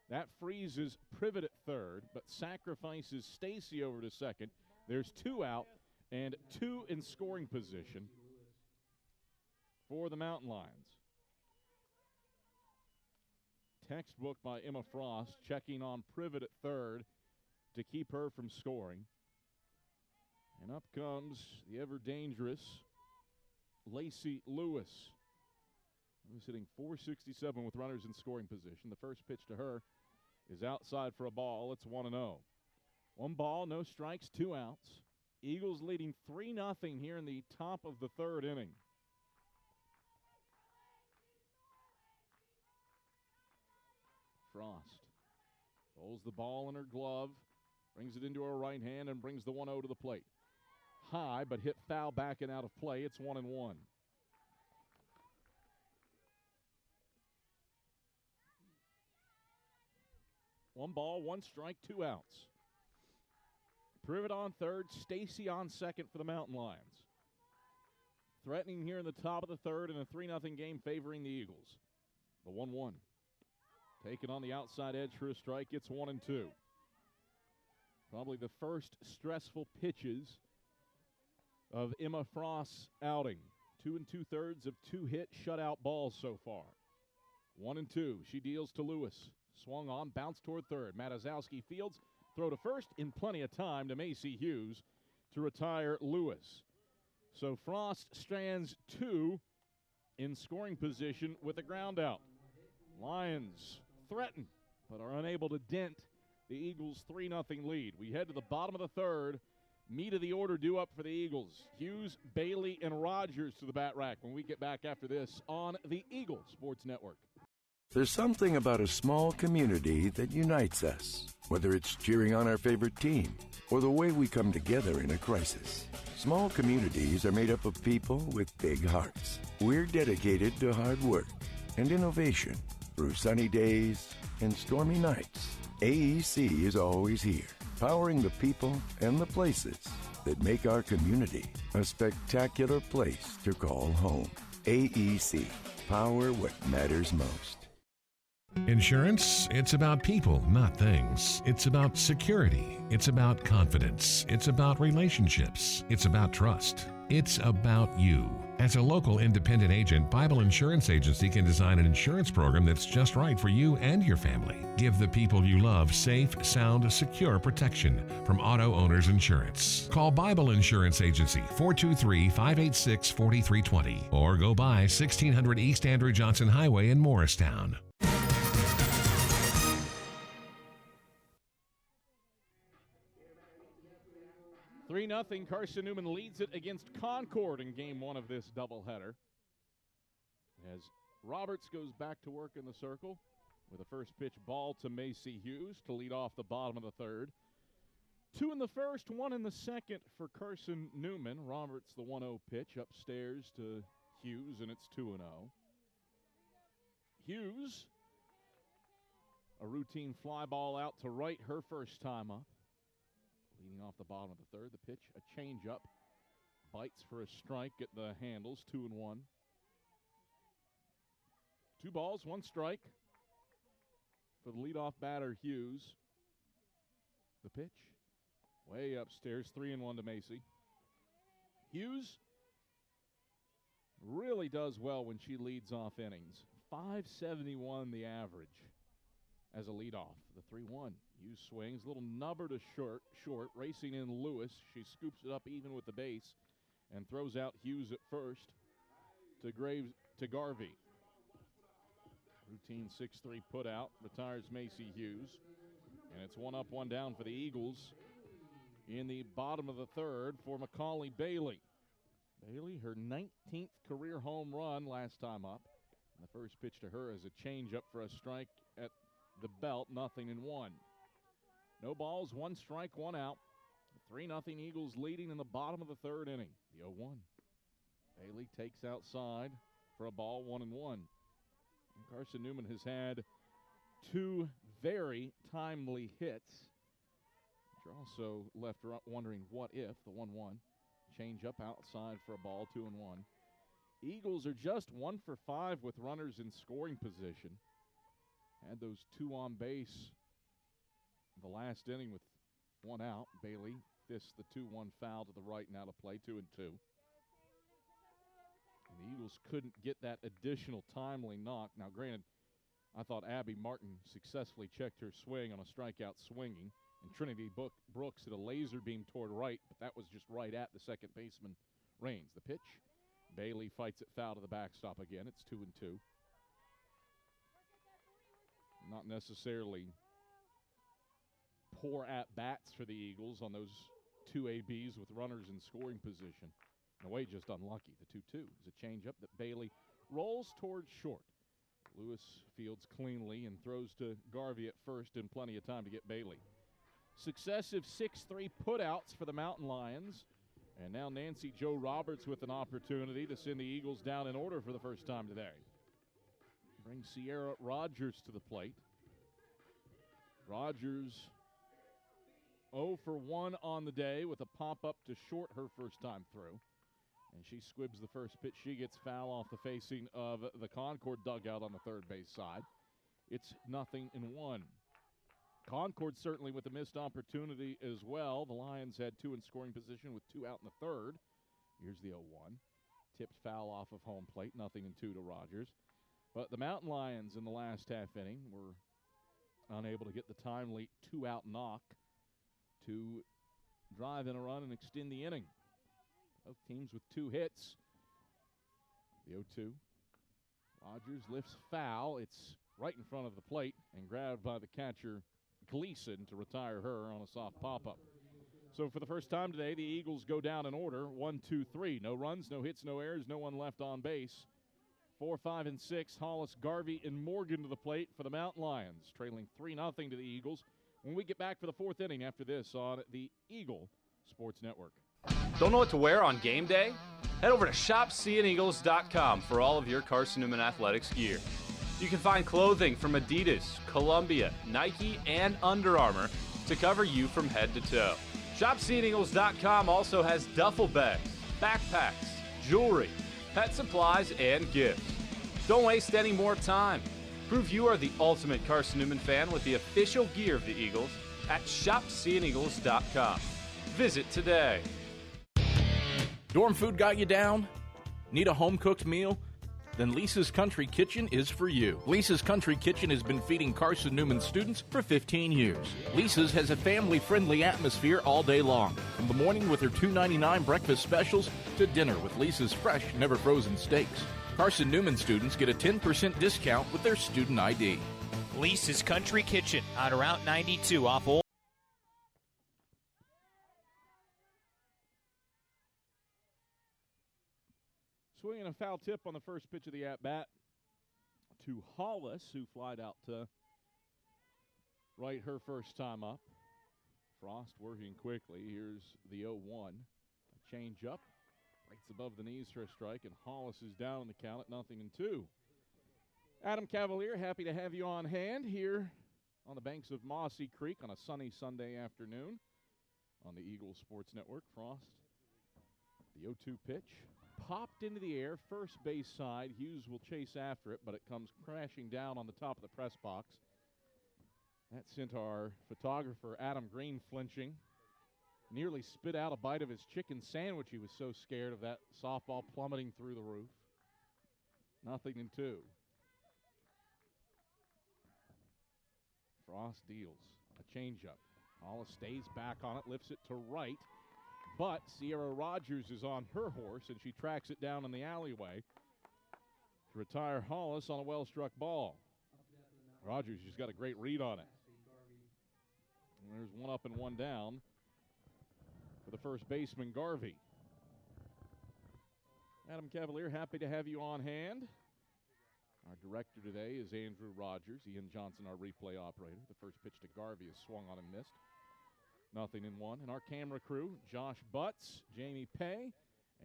That freezes Privet at third, but sacrifices Stacy over to second. There's 2 out and 2 in scoring position for the Mountain Lions. Textbook by Emma Frost, checking on Privet at third to keep her from scoring. And up comes the ever-dangerous Lacey Lewis, who's hitting .467 with runners in scoring position. The first pitch to her is outside for a ball. It's 1-0. 1 ball, no strikes, 2 outs. Eagles leading 3-0 here in the top of the third inning. Frost holds the ball in her glove, brings it into her right hand, and brings the 1-0 to the plate. High, but hit foul back and out of play. It's 1-1. One ball, 1 strike, 2 outs. Privet on third, Stacy on second for the Mountain Lions. Threatening here in the top of the third in a 3-0 game favoring the Eagles. The 1-1. Taken on the outside edge for a strike. It's 1-2. Probably the first stressful pitches of Emma Frost's outing. 2 2/3 of 2 hit shutout balls so far. 1-2. She deals to Lewis. Swung on, bounced toward third. Matazowski fields, throw to first in plenty of time to Macy Hughes to retire Lewis. So Frost strands 2 in scoring position with a ground out. Lions threaten, but are unable to dent the Eagles' 3-0 lead. We head to the bottom of the third. Meat of the order due up for the Eagles. Hughes, Bailey, and Rogers to the bat rack when we get back after this on the Eagle Sports Network. There's something about a small community that unites us, whether it's cheering on our favorite team or the way we come together in a crisis. Small communities are made up of people with big hearts. We're dedicated to hard work and innovation through sunny days and stormy nights. AEC is always here, powering the people and the places that make our community a spectacular place to call home. AEC, power what matters most. Insurance, it's about people, not things. It's about security. It's about confidence. It's about relationships. It's about trust. It's about you. As a local independent agent, Bible Insurance Agency can design an insurance program that's just right for you and your family. Give the people you love safe, sound, secure protection from Auto Owners Insurance. Call Bible Insurance Agency 423-586-4320 or go by 1600 East Andrew Johnson Highway in Morristown. 3-0. Carson-Newman leads it against Concord in game 1 of this doubleheader. As Roberts goes back to work in the circle with a first pitch ball to Macy Hughes to lead off the bottom of the third. 2 in the first, 1 in the second for Carson-Newman. Roberts the 1-0 pitch upstairs to Hughes, and it's 2-0. Hughes, a routine fly ball out to right, her first time up. Leading off the bottom of the third, the pitch, a changeup. Bites for a strike at the handles, 2-1. 2 balls, 1 strike for the leadoff batter, Hughes. The pitch, way upstairs, 3-1 to Macy. Hughes really does well when she leads off innings. 571 the average as a leadoff. The 3-1. Hughes swings, little nubber to short, racing in Lewis. She scoops it up even with the base and throws out Hughes at first to Garvey. Routine 6-3 put out, retires Macy Hughes. And it's 1 up, 1 down for the Eagles in the bottom of the third for Macaulay Bailey. Bailey, her 19th career home run last time up. And the first pitch to her is a changeup for a strike at the belt, 0-1. No balls, 1 strike, 1 out. 3-0 Eagles leading in the bottom of the third inning. The 0-1. Bailey takes outside for a ball, 1-1. Carson-Newman has had 2 very timely hits. You're also left wondering what if, the 1-1. Change up outside for a ball, 2-1. Eagles are just 1 for 5 with runners in scoring position. Had those 2 on base the last inning with 1 out. Bailey fists the 2-1 foul to the right and out of play, 2-2. And the Eagles couldn't get that additional timely knock. Now, granted, I thought Abby Martin successfully checked her swing on a strikeout swinging, and Trinity Brooks hit a laser beam toward right, but that was just right at the second baseman, Raines. The pitch, Bailey fights it foul to the backstop again. It's 2-2. Not necessarily poor at-bats for the Eagles on those 2 ABs with runners in scoring position. In a way, just unlucky. The 2-2 is a changeup that Bailey rolls towards short. Lewis fields cleanly and throws to Garvey at first in plenty of time to get Bailey. Successive 6-3 putouts for the Mountain Lions. And now Nancy Jo Roberts with an opportunity to send the Eagles down in order for the first time today. Brings Sierra Rogers to the plate. Rogers 0 for 1 on the day with a pop-up to short her first time through. And she squibs the first pitch. She gets foul off the facing of the Concord dugout on the third base side. It's 0-1. Concord certainly with a missed opportunity as well. The Lions had 2 in scoring position with 2 out in the third. Here's the 0-1. Tipped foul off of home plate, 0-2 to Rogers. But the Mountain Lions in the last half inning were unable to get the timely 2-out knock to drive in a run and extend the inning. Both teams with 2 hits. The 0-2. Rogers lifts foul. It's right in front of the plate and grabbed by the catcher Gleason to retire her on a soft pop-up. So for the first time today, the Eagles go down in order, 1-2-3. No runs, no hits, no errors, no one left on base. 4, 5, and 6, Hollis, Garvey, and Morgan to the plate for the Mountain Lions, trailing 3-0 to the Eagles. When we get back for the 4th inning after this on the Eagle Sports Network. Don't know what to wear on game day? Head over to shopseeandeagles.com for all of your Carson-Newman athletics gear. You can find clothing from Adidas, Columbia, Nike, and Under Armour to cover you from head to toe. ShopSeeingEagles.com also has duffel bags, backpacks, jewelry, pet supplies, and gifts. Don't waste any more time. Prove you are the ultimate Carson-Newman fan with the official gear of the Eagles at ShopSeeingEagles.com. Visit today. Dorm food got you down? Need a home-cooked meal? Then Lisa's Country Kitchen is for you. Lisa's Country Kitchen has been feeding Carson-Newman students for 15 years. Lisa's has a family-friendly atmosphere all day long, from the morning with her $2.99 breakfast specials to dinner with Lisa's fresh, never-frozen steaks. Carson-Newman students get a 10% discount with their student ID. Lisa's Country Kitchen on Route 92 off Old. Swinging a foul tip on the first pitch of the at-bat to Hollis, who flied out to right her first time up. Frost working quickly. Here's the 0-1. A change up. Breaks above the knees for a strike, and Hollis is down in the count at 0-2. Adam Cavalier, happy to have you on hand here on the banks of Mossy Creek on a sunny Sunday afternoon on the Eagle Sports Network. Frost, the 0-2 pitch. Popped into the air, first base side. Hughes will chase after it, but it comes crashing down on the top of the press box. That sent our photographer, Adam Green, flinching. Nearly spit out a bite of his chicken sandwich. He was so scared of that softball plummeting through the roof. 0-2. Frost deals a changeup. Hollis stays back on it, lifts it to right. But Sierra Rogers is on her horse, and she tracks it down in the alleyway to retire Hollis on a well-struck ball. Rogers just got a great read on it. And there's 1 up and 1 down for the first baseman, Garvey. Adam Cavalier, happy to have you on hand. Our director today is Andrew Rogers. Ian Johnson, our replay operator. The first pitch to Garvey is swung on and missed. 0-1. And our camera crew, Josh Butts, Jamie Pay,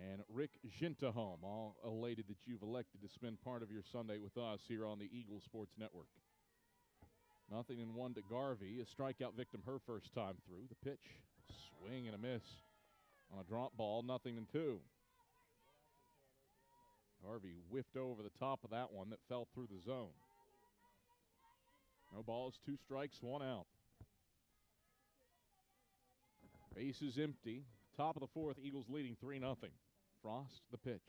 and Rick Gintahome, all elated that you've elected to spend part of your Sunday with us here on the Eagle Sports Network. 0-1 to Garvey, a strikeout victim her first time through. The pitch, swing and a miss. on a drop ball, 0-2. Garvey whiffed over the top of that one that fell through the zone. No balls, 2 strikes, 1 out. Base is empty. Top of the 4th, Eagles leading 3-0. Frost, the pitch.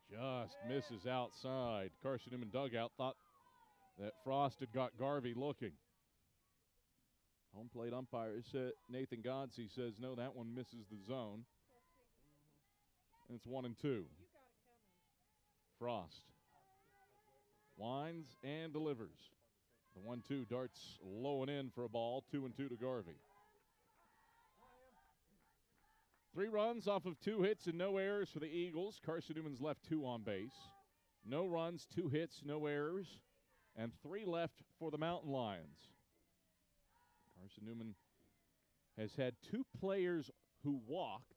Just misses outside. Carson-Newman dugout thought that Frost had got Garvey looking. Home plate umpire Nathan Godsey says, no, that one misses the zone. And it's 1-2. Frost winds and delivers. The 1-2 darts low and in for a ball, 2-2 to Garvey. 3 runs off of 2 hits and no errors for the Eagles. Carson-Newman's left 2 on base. No runs, 2 hits, no errors, and 3 left for the Mountain Lions. Carson-Newman has had 2 players who walked,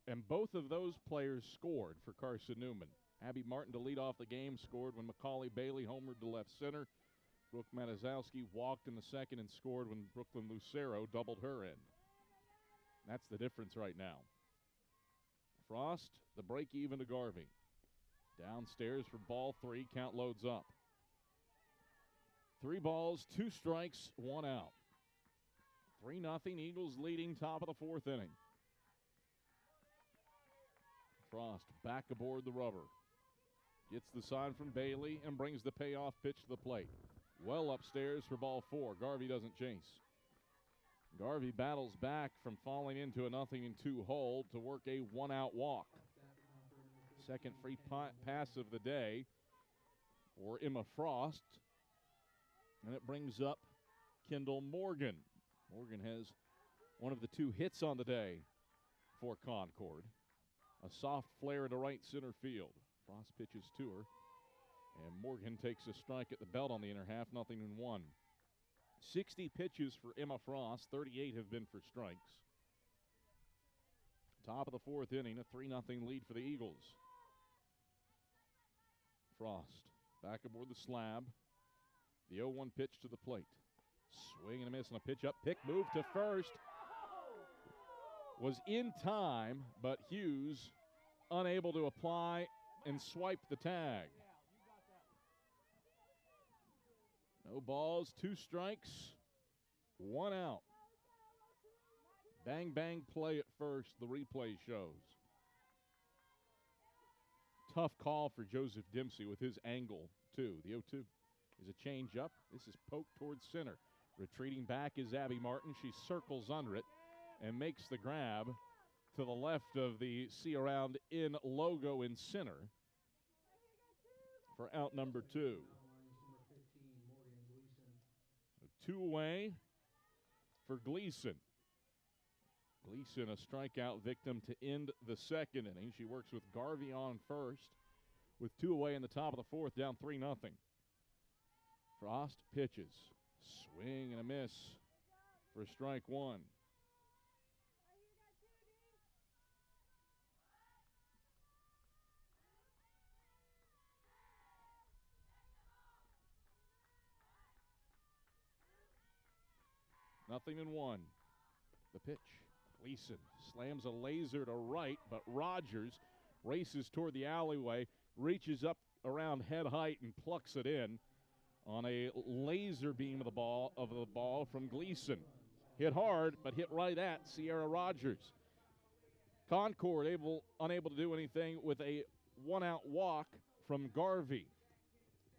and both of those players scored for Carson-Newman. Abby Martin to lead off the game scored when Macaulay Bailey homered to left center. Brooke Matazowski walked in the second and scored when Brooklyn Lucero doubled her in. That's the difference right now. Frost, the break even to Garvey. Downstairs for ball 3, count loads up. 3 balls, 2 strikes, 1 out. 3-0, Eagles leading top of the 4th inning. Frost back aboard the rubber. Gets the sign from Bailey and brings the payoff pitch to the plate. Well upstairs for ball 4. Garvey doesn't chase. Garvey battles back from falling into a 0-2 hole to work a 1-out walk. Second free pass of the day for Emma Frost. And it brings up Kendall Morgan. Morgan has one of the 2 hits on the day for Concord. A soft flare to right center field. Frost pitches to her. And Morgan takes a strike at the belt on the inner half, 0-1. 60 pitches for Emma Frost, 38 have been for strikes. Top of the 4th inning, a 3-0 lead for the Eagles. Frost back aboard the slab. The 0-1 pitch to the plate. Swing and a miss on a pitch up. Pick move to first. Was in time, but Hughes unable to apply and swipe the tag. No balls, 2 strikes, 1 out. Bang, bang play at first, the replay shows. Tough call for Joseph Dempsey with his angle, too. The 0-2 is a change up. This is poked towards center. Retreating back is Abby Martin. She circles under it and makes the grab to the left of the See Around In logo in center for out number 2. 2 away for Gleason. Gleason, a strikeout victim to end the 2nd inning. She works with Garvey on first with 2 away in the top of the 4th, down 3-0. Frost pitches. Swing and a miss for strike 1. Nothing in 1. The pitch. Gleason slams a laser to right, but Rogers races toward the alleyway, reaches up around head height and plucks it in on a laser beam of the ball from Gleason. Hit hard, but hit right at Sierra Rogers. Concord unable to do anything with a 1-out walk from Garvey.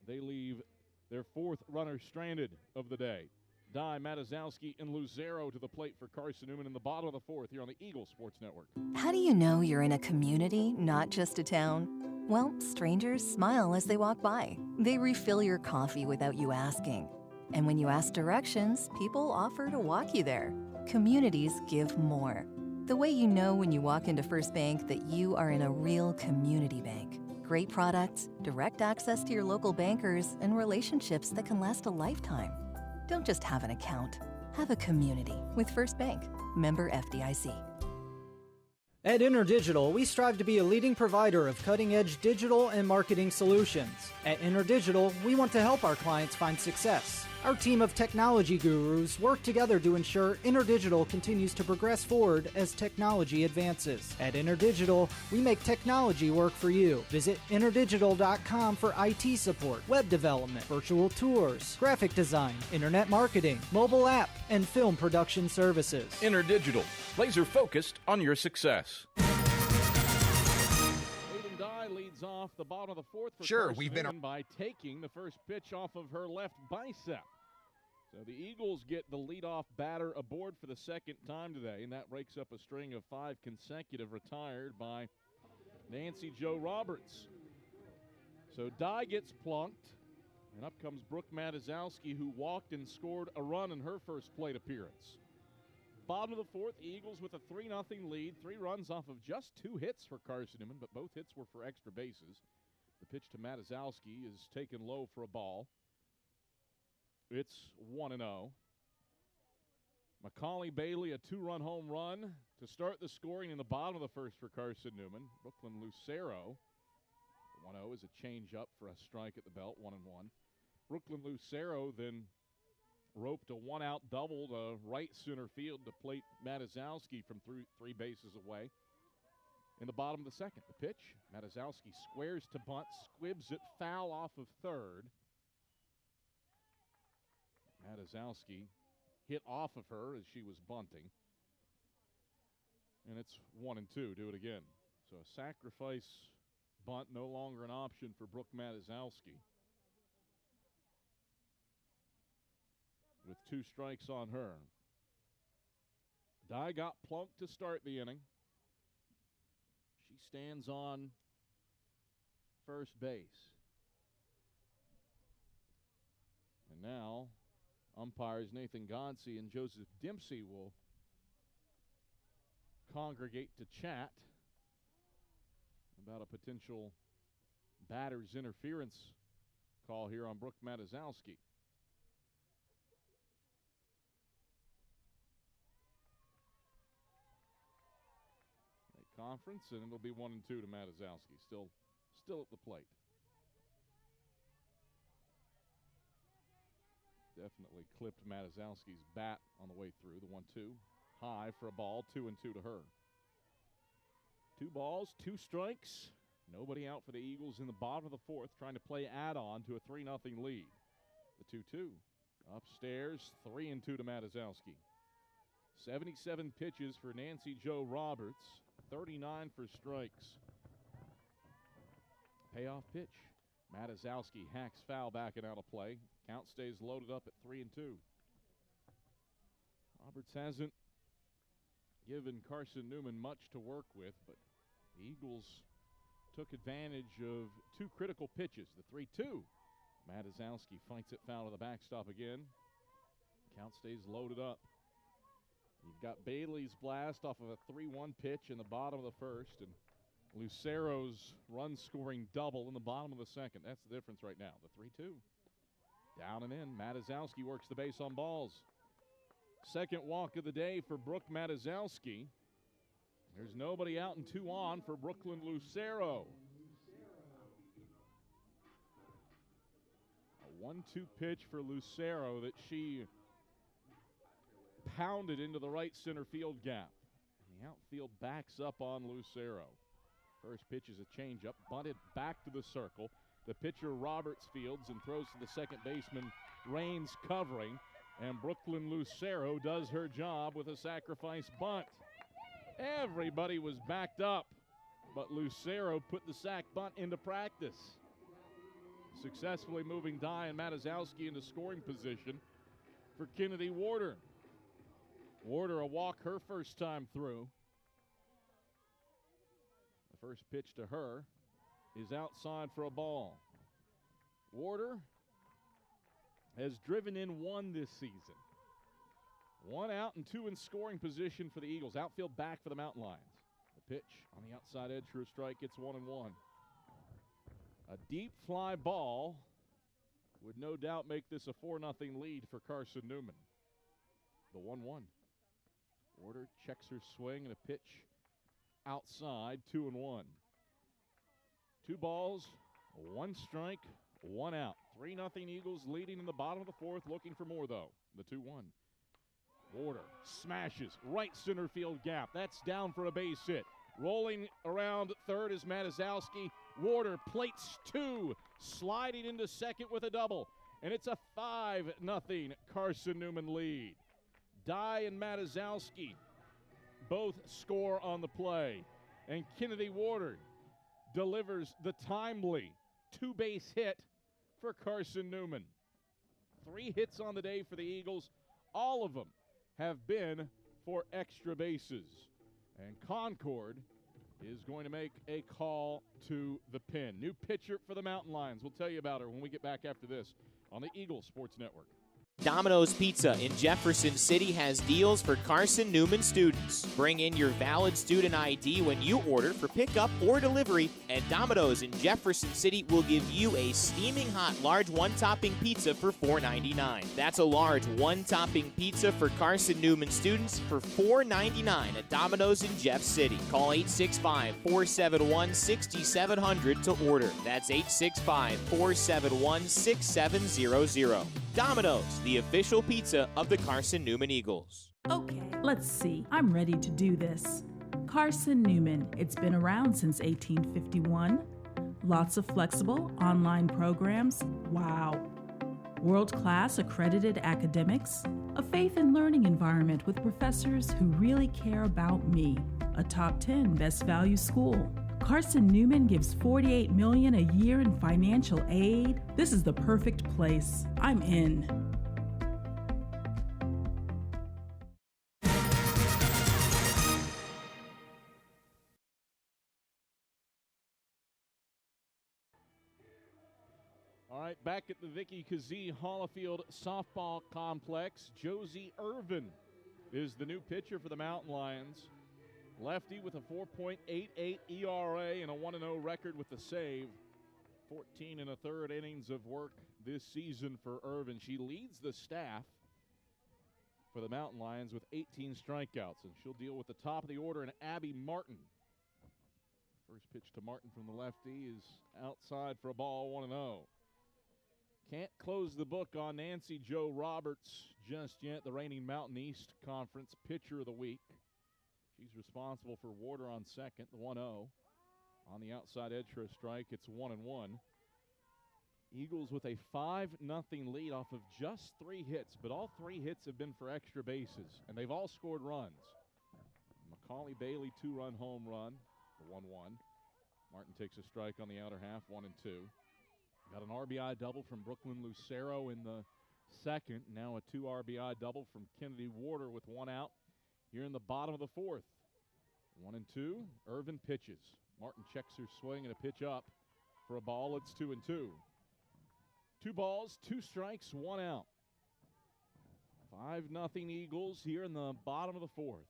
They leave their 4th runner stranded of the day. Dye, Matazowski, and Lucero to the plate for Carson-Newman in the bottom of the 4th here on the Eagles Sports Network. How do you know you're in a community, not just a town? Well, strangers smile as they walk by. They refill your coffee without you asking. And when you ask directions, people offer to walk you there. Communities give more. The way you know when you walk into First Bank that you are in a real community bank. Great products, direct access to your local bankers, and relationships that can last a lifetime. Don't just have an account. Have a community with First Bank. Member FDIC. At InterDigital, we strive to be a leading provider of cutting-edge digital and marketing solutions. At InterDigital, we want to help our clients find success. Our team of technology gurus work together to ensure InterDigital continues to progress forward as technology advances. At InterDigital, we make technology work for you. Visit interdigital.com for IT support, web development, virtual tours, graphic design, internet marketing, mobile app, and film production services. InterDigital, laser focused on your success. Leads off the bottom of the fourth for Carson-Newman by taking the first pitch off of her left bicep. So the Eagles get the leadoff batter aboard for the second time today, and that breaks up a string of 5 consecutive retired by Nancy Jo Roberts. So Dye gets plunked, and up comes Brooke Matazowski, who walked and scored a run in her first plate appearance. Bottom of the fourth, Eagles with a 3-0 lead. 3 runs off of just 2 hits for Carson-Newman, but both hits were for extra bases. The pitch to Matazowski is taken low for a ball. It's 1-0. Macaulay Bailey, a 2-run home run to start the scoring in the bottom of the first for Carson-Newman. Brooklyn Lucero, 1-0 is a change-up for a strike at the belt, 1-1. Brooklyn Lucero then roped a 1-out double to right center field to plate Matazowski from 3 bases away. In the bottom of the second, the pitch, Matazowski squares to bunt, squibs it foul off of third. Matazowski hit off of her as she was bunting. And it's 1-2, do it again. So a sacrifice bunt, no longer an option for Brooke Matazowski. With 2 strikes on her. Dye got plunked to start the inning. She stands on first base. And now, umpires Nathan Gonsi and Joseph Dempsey will congregate to chat about a potential batter's interference call here on Brooke Matazowski. Conference, and it'll be 1-2 to Matazowski. Still at the plate. Definitely clipped Matazowski's bat on the way through. The 1-2 high for a ball. 2-2 to her. 2 balls, 2 strikes. Nobody out for the Eagles in the bottom of the fourth, trying to play add-on to a 3-0 lead. The 2-2 upstairs. 3-2 to Matazowski. 77 pitches for Nancy Jo Roberts. 39 for strikes. Payoff pitch. Matazowski hacks foul back and out of play. Count stays loaded up at 3-2. Roberts hasn't given Carson-Newman much to work with, but the Eagles took advantage of 2 critical pitches. The 3-2. Matazowski fights it foul to the backstop again. Count stays loaded up. You've got Bailey's blast off of a 3-1 pitch in the bottom of the first, and Lucero's run-scoring double in the bottom of the second. That's the difference right now. The 3-2. Down and in. Matazowski works the base on balls. Second walk of the day for Brooke Matazowski. There's nobody out and 2 on for Brooklyn Lucero. A 1-2 pitch for Lucero that she pounded into the right center field gap. And the outfield backs up on Lucero. First pitch is a changeup, bunted back to the circle. The pitcher Roberts fields and throws to the second baseman, Raines covering. And Brooklyn Lucero does her job with a sacrifice bunt. Everybody was backed up, but Lucero put the sac bunt into practice, successfully moving Dye and Matazowski into scoring position for Kennedy Warder. Warder a walk her first time through. The first pitch to her is outside for a ball. Warder has driven in 1 this season. 1 out and 2 in scoring position for the Eagles. Outfield back for the Mountain Lions. The pitch on the outside edge for a strike. It's 1-1. A deep fly ball would no doubt make this a 4-0 lead for Carson-Newman. The 1-1. Warder checks her swing and a pitch outside, 2-1. 2 balls, 1 strike, 1 out. 3-0 Eagles leading in the bottom of the fourth, looking for more, though. The 2-1. Warder smashes right center field gap. That's down for a base hit. Rolling around third is Matazowski. Warder plates 2, sliding into second with a double. And it's a 5-0 Carson-Newman lead. Dye and Matazowski both score on the play. And Kennedy Warder delivers the timely 2-base hit for Carson-Newman. 3 hits on the day for the Eagles. All of them have been for extra bases. And Concord is going to make a call to the pin. New pitcher for the Mountain Lions. We'll tell you about her when we get back after this on the Eagles Sports Network. Domino's Pizza in Jefferson City has deals for Carson-Newman students. Bring in your valid student ID when you order for pickup or delivery, and Domino's in Jefferson City will give you a steaming hot large one-topping pizza for $4.99. That's a large one-topping pizza for Carson-Newman students for $4.99 at Domino's in Jeff City. Call 865-471-6700 to order. That's 865-471-6700. Domino's, the official pizza of the Carson-Newman Eagles. Okay, let's see. I'm ready to do this. Carson-Newman. It's been around since 1851. Lots of flexible online programs. Wow. World-class accredited academics. A faith and learning environment with professors who really care about me. A top 10 best value school. Carson-Newman gives $48 million a year in financial aid. This is the perfect place. I'm in. All right, back at the Vicky Kazee Hollifield Softball Complex, Josie Irvin is the new pitcher for the Mountain Lions. Lefty with a 4.88 ERA and a 1-0 record with the save. 14 and a third innings of work this season for Irvin. She leads the staff for the Mountain Lions with 18 strikeouts, and she'll deal with the top of the order and Abby Martin. First pitch to Martin from the lefty is outside for a ball, 1-0. Can't close the book on Nancy Jo Roberts just yet, the reigning Mountain East Conference Pitcher of the Week. She's responsible for Warder on second, the 1-0. On the outside edge for a strike, it's 1-1. Eagles with a 5-0 lead off of just 3 hits, but all 3 hits have been for extra bases, and they've all scored runs. Macaulay Bailey 2-run home run, the 1-1. Martin takes a strike on the outer half, 1-2. Got an RBI double from Brooklyn Lucero in the second. Now a 2 RBI double from Kennedy Warder with 1 out here in the bottom of the fourth. 1-2. Irvin pitches. Martin checks her swing and a pitch up for a ball. It's 2-2. 2 balls, 2 strikes, 1 out. 5-0 Eagles here in the bottom of the fourth.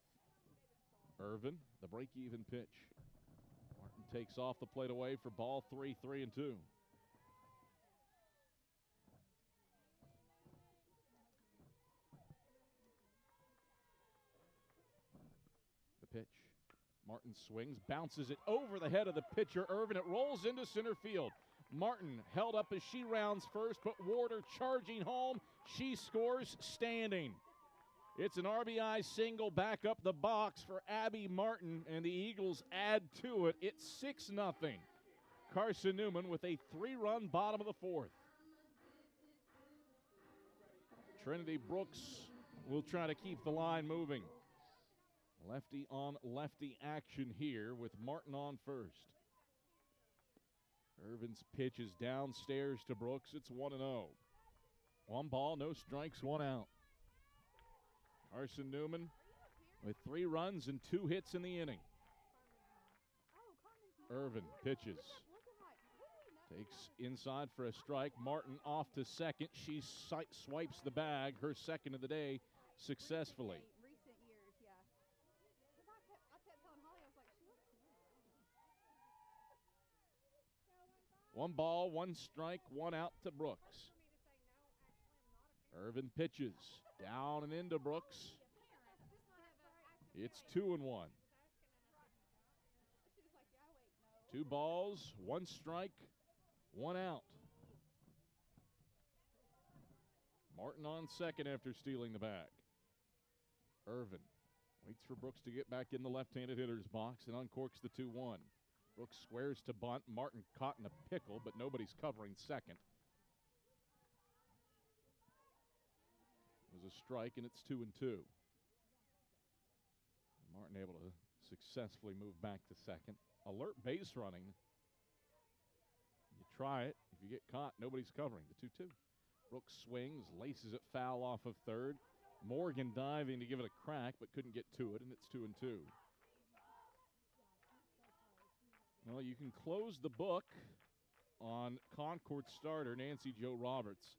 Irvin, the break-even pitch. Martin takes off the plate away for ball 3, 3-2. Pitch. Martin swings, bounces it over the head of the pitcher, Irvin. It rolls into center field. Martin held up as she rounds first, but Warder charging home. She scores standing. It's an RBI single back up the box for Abby Martin, and the Eagles add to it. It's 6-0. Carson-Newman with a 3-run bottom of the fourth. Trinity Brooks will try to keep the line moving. Lefty on lefty action here with Martin on first. Irvin's pitch is downstairs to Brooks. It's 1-0. 1 ball, no strikes, 1 out. Carson-Newman with 3 runs and 2 hits in the inning. Irvin pitches. Takes inside for a strike. Martin off to second. She swipes the bag, her second of the day, successfully. 1 ball, 1 strike, 1 out to Brooks. Irvin pitches. Down and into Brooks. It's 2-1. 2 balls, 1 strike, 1 out. Martin on second after stealing the bag. Irvin waits for Brooks to get back in the left-handed hitter's box and uncorks the 2-1. Brooks squares to bunt. Martin caught in a pickle, but nobody's covering second. It was a strike, and it's 2-2. Martin able to successfully move back to second. Alert base running. You try it. If you get caught, nobody's covering. The 2-2. Brooks swings, laces it foul off of third. Morgan diving to give it a crack, but couldn't get to it, and it's 2-2. Well, you can close the book on Concord starter Nancy Jo Roberts.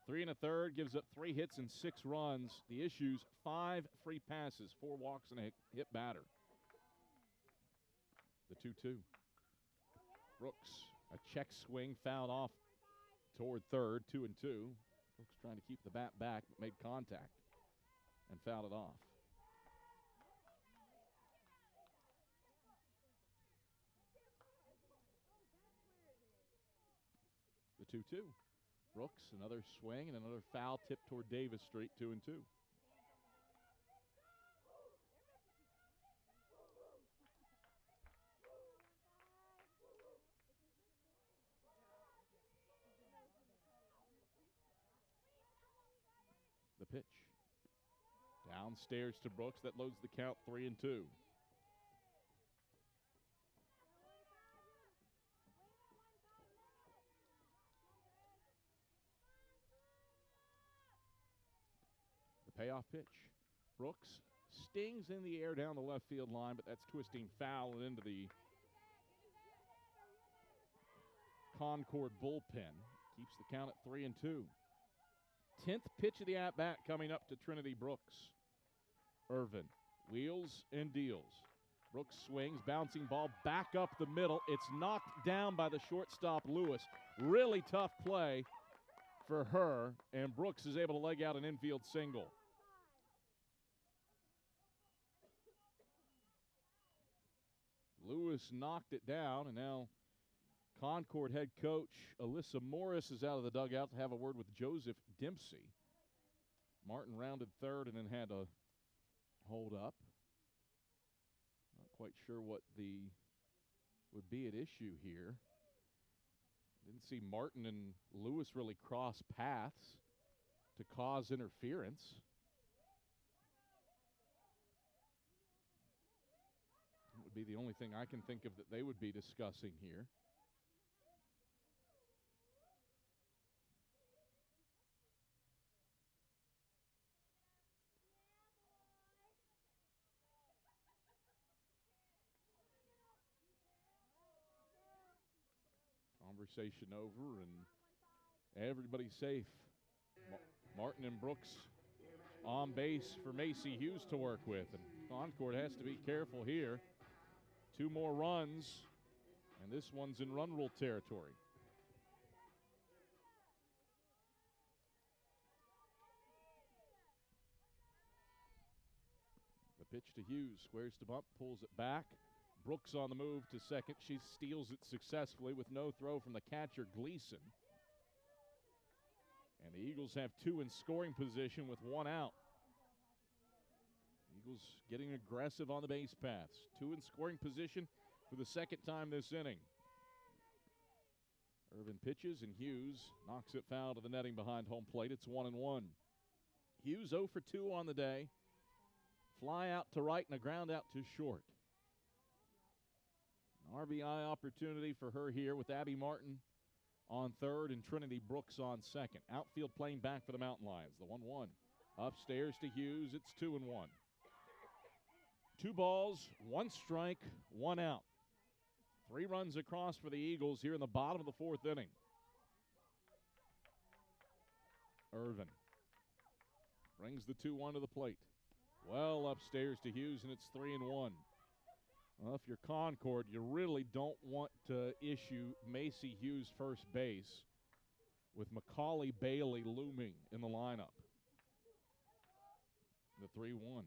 3 1/3, gives up 3 hits and 6 runs. The issues, 5 free passes, 4 walks, and a hit batter. The 2-2. Brooks, a check swing, fouled off toward third, 2-2. Brooks trying to keep the bat back, but made contact and fouled it off. The 2-2. Brooks, another swing and another foul tip toward Davis Street, 2-2. The pitch. Downstairs to Brooks. That loads the count, 3-2. Payoff pitch. Brooks stings in the air down the left field line, but that's twisting foul and into the Concord bullpen. Keeps the count at 3-2. 10th pitch of the at-bat coming up to Trinity Brooks. Irvin wheels and deals. Brooks swings, bouncing ball back up the middle. It's knocked down by the shortstop Lewis. Really tough play for her, and Brooks is able to leg out an infield single. Lewis knocked it down, and now Concord head coach Alyssa Morris is out of the dugout to have a word with Joseph Dempsey. Martin rounded third and then had to hold up. Not quite sure what would be at issue here. Didn't see Martin and Lewis really cross paths to cause interference. That would be the only thing I can think of that they would be discussing here. Conversation over and everybody's safe. Martin and Brooks on base for Macy Hughes to work with, and Concord has to be careful here. 2 more runs, and this one's in run rule territory. The pitch to Hughes, squares to bunt, pulls it back. Brooks on the move to second. She steals it successfully with no throw from the catcher, Gleason. And the Eagles have 2 in scoring position with 1 out. Eagles getting aggressive on the base paths. 2 in scoring position for the second time this inning. Irvin pitches, and Hughes knocks it foul to the netting behind home plate. It's 1-1. Hughes 0 for 2 on the day. Fly out to right and a ground out to short. An RBI opportunity for her here with Abby Martin on third and Trinity Brooks on second. Outfield playing back for the Mountain Lions. The 1-1. Upstairs to Hughes. It's 2-1. 2 balls, 1 strike, 1 out. 3 runs across for the Eagles here in the bottom of the 4th inning. Irvin brings the 2-1 to the plate. Well upstairs to Hughes, and it's 3-1. Well, if you're Concord, you really don't want to issue Macy Hughes first base with Macaulay Bailey looming in the lineup. The 3-1.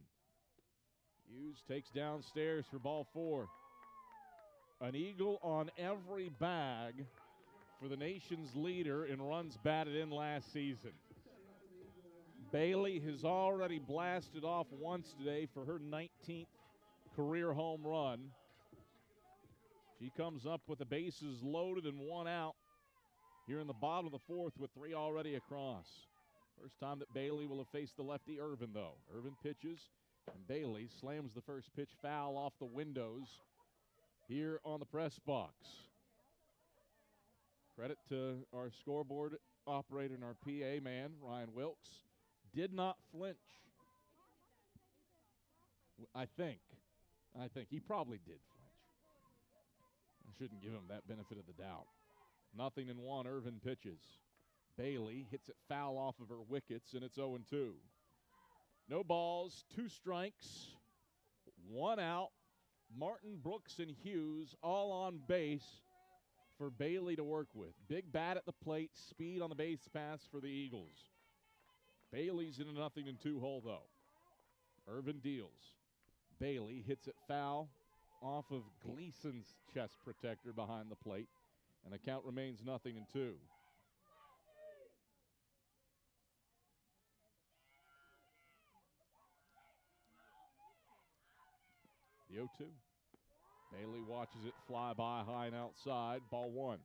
Hughes takes downstairs for ball 4. An Eagle on every bag for the nation's leader in runs batted in last season. Bailey has already blasted off once today for her 19th career home run. She comes up with the bases loaded and one out here in the bottom of the fourth with three already across. First time that Bailey will have faced the lefty Irvin, though. Irvin pitches, and Bailey slams the first pitch foul off the windows here on the press box. Credit to our scoreboard operator and our PA man, Ryan Wilkes. Did not flinch. I think he probably did flinch. I shouldn't give him that benefit of the doubt. 0-1, Irvin pitches. Bailey hits it foul off of her wickets, and it's 0-2. No balls, 2 strikes, 1 out. Martin, Brooks, and Hughes all on base for Bailey to work with. Big bat at the plate, speed on the base pass for the Eagles. Bailey's in a 0-2 hole, though. Irvin deals. Bailey hits it foul off of Gleason's chest protector behind the plate, and the count remains 0-2. The 0-2. Bailey watches it fly by high and outside. Ball 1.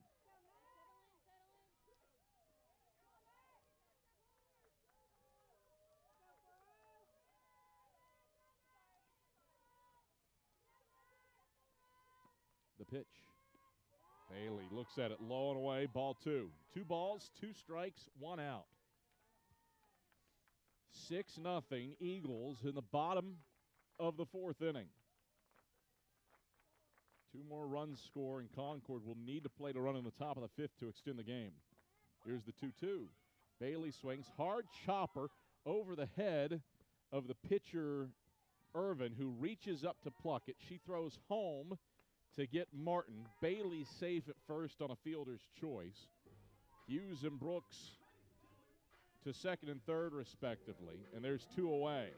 The pitch. Bailey looks at it low and away. Ball 2. 2 balls, 2 strikes, 1 out. 6-0 Eagles in the bottom of the fourth inning. 2 more runs score, and Concord will need to play to run in the top of the fifth to extend the game. Here's the 2-2. Bailey swings. Hard chopper over the head of the pitcher, Irvin, who reaches up to pluck it. She throws home to get Martin. Bailey safe at first on a fielder's choice. Hughes and Brooks to second and third, respectively, and there's 2 away.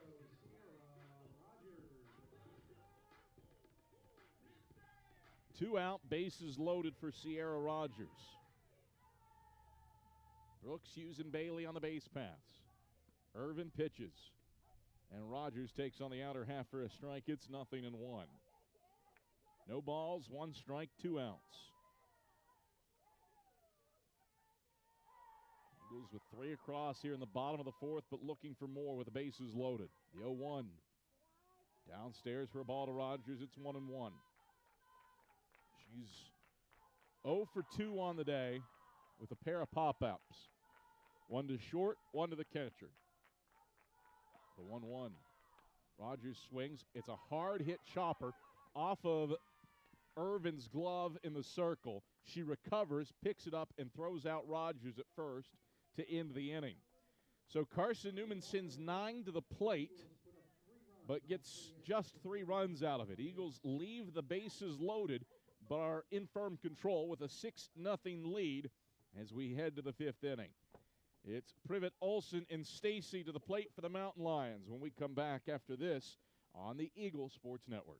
Two out, bases loaded for Sierra Rogers. Brooks, Hughes, and Bailey on the base paths. Irvin pitches, and Rogers takes on the outer half for a strike. It's 0-1. No balls, 1 strike, 2 outs. Eagles with 3 across here in the bottom of the fourth, but looking for more with the bases loaded. The 0-1. Downstairs for a ball to Rogers. It's 1-1. She's 0 for 2 on the day with a pair of pop-ups. 1 to short, 1 to the catcher. The 1-1. Rogers swings. It's a hard hit chopper off of Irvin's glove in the circle. She recovers, picks it up, and throws out Rogers at first to end the inning. So Carson-Newman sends 9 to the plate, but gets just 3 runs out of it. Eagles leave the bases loaded, but are in firm control with a 6-0 lead as we head to the fifth inning. It's Privet, Olsen, and Stacy to the plate for the Mountain Lions when we come back after this on the Eagle Sports Network.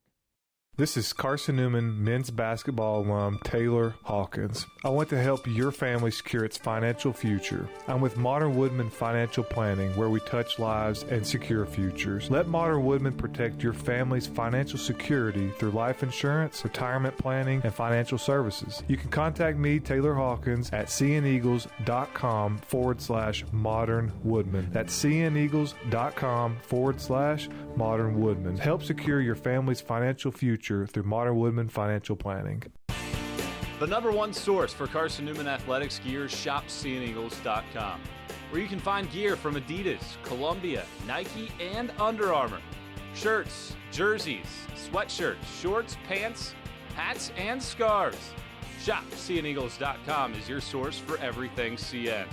This is Carson-Newman men's basketball alum Taylor Hawkins. I want to help your family secure its financial future. I'm with Modern Woodman Financial Planning, where we touch lives and secure futures. Let Modern Woodman protect your family's financial security through life insurance, retirement planning, and financial services. You can contact me, Taylor Hawkins, at cneagles.com/Modern Woodman. That's cneagles.com/Modern Woodman. Help secure your family's financial future through Modern Woodman Financial Planning. The #1 source for Carson-Newman athletics gear is shopseeandeagles.com, where you can find gear from Adidas, Columbia, Nike, and Under Armour. Shirts, jerseys, sweatshirts, shorts, pants, hats, and scarves. Shopseeandeagles.com is your source for everything CN.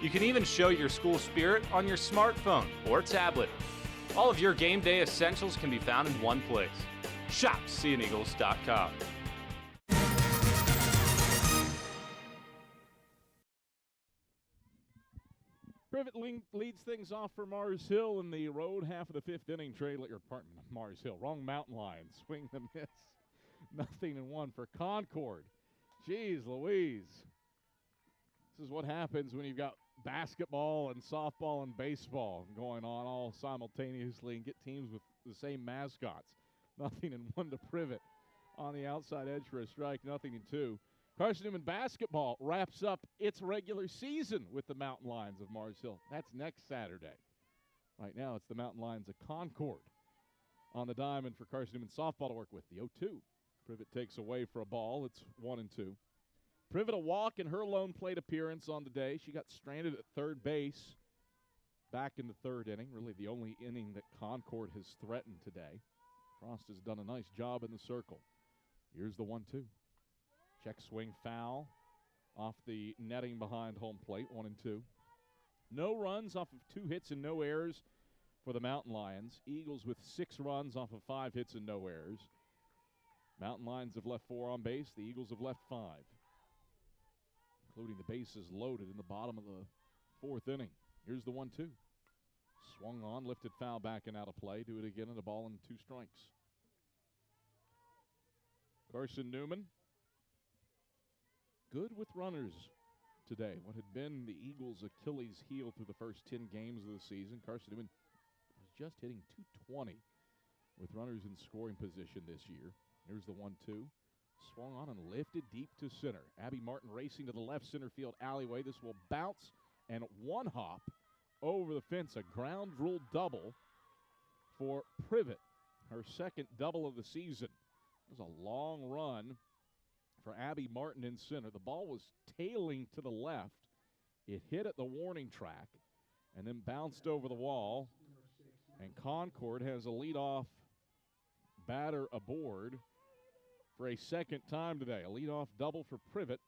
You can even show your school spirit on your smartphone or tablet. All of your game day essentials can be found in one place. ShopSeeAndEagles.com. Privet leads things off for Mars Hill in the road half of the fifth inning. Mars Hill, wrong Mountain Lions. Swing the miss. 0-1 for Concord. Jeez Louise. This is what happens when you've got basketball and softball and baseball going on all simultaneously and get teams with the same mascots. Nothing in one to Privet on the outside edge for a strike, nothing in two. Carson-Newman basketball wraps up its regular season with the Mountain Lions of Mars Hill. That's next Saturday. Right now it's the Mountain Lions of Concord on the diamond for Carson-Newman softball to work with. The 0-2. Privet takes away for a ball. It's 1-2. Privet a walk in her lone plate appearance on the day. She got stranded at third base back in the third inning, really the only inning that Concord has threatened today. Frost has done a nice job in the circle. Here's the 1-2. Check swing foul off the netting behind home plate, 1-2. No runs off of 2 hits and no errors for the Mountain Lions. Eagles with 6 runs off of 5 hits and no errors. Mountain Lions have left 4 on base. The Eagles have left 5, including the bases loaded in the bottom of the 4th inning. Here's the 1-2. Swung on, lifted foul back and out of play. Do it again and a ball and 2 strikes. Carson-Newman, good with runners today. What had been the Eagles' Achilles heel through the first 10 games of the season, Carson-Newman was just hitting .220 with runners in scoring position this year. Here's the 1-2. Swung on and lifted deep to center. Abby Martin racing to the left center field alleyway. This will bounce and one hop over the fence. A ground rule double for Privet, her second double of the season. It was a long run for Abby Martin in center. The ball was tailing to the left. It hit at the warning track and then bounced over the wall. And Concord has a leadoff batter aboard for a second time today. A leadoff double for Privet.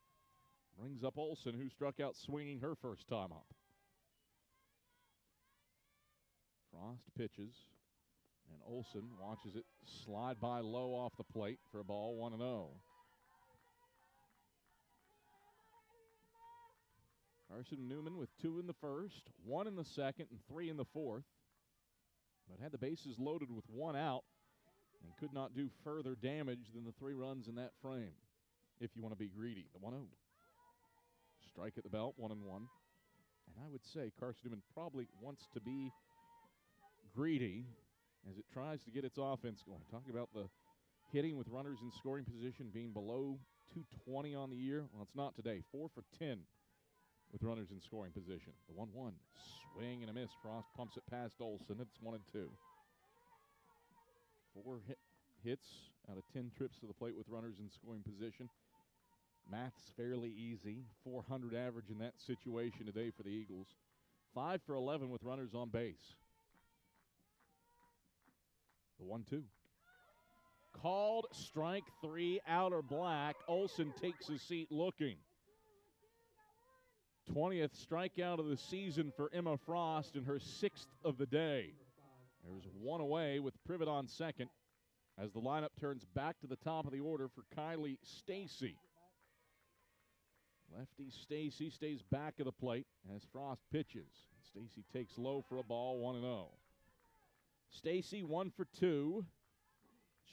Brings up Olson, who struck out swinging her first time up. Frost pitches, and Olson watches it slide by low off the plate for a ball, 1-0. Carson-Newman with 2 in the first, 1 in the second, and 3 in the fourth. But had the bases loaded with 1 out and could not do further damage than the 3 runs in that frame, if you want to be greedy. The 1-0. Strike at the belt, 1-1. And I would say Carson-Newman probably wants to be greedy as it tries to get its offense going. Talking about the hitting with runners in scoring position being below .220 on the year. Well, it's not today. 4 for 10 with runners in scoring position. The 1-1. Swing and a miss. Frost pumps it past Olson. It's 1-2. 4 hits out of 10 trips to the plate with runners in scoring position. Math's fairly easy. 400 average in that situation today for the Eagles. 5 for 11 with runners on base. The 1-2. Called strike 3, outer black. Olson takes his seat looking. 20th strikeout of the season for Emma Frost and her 6th of the day. There's 1 away with Privet on second as the lineup turns back to the top of the order for Kylie Stacy. Lefty Stacy stays back of the plate as Frost pitches. Stacy takes low for a ball, 1-0. Stacy 1 for 2.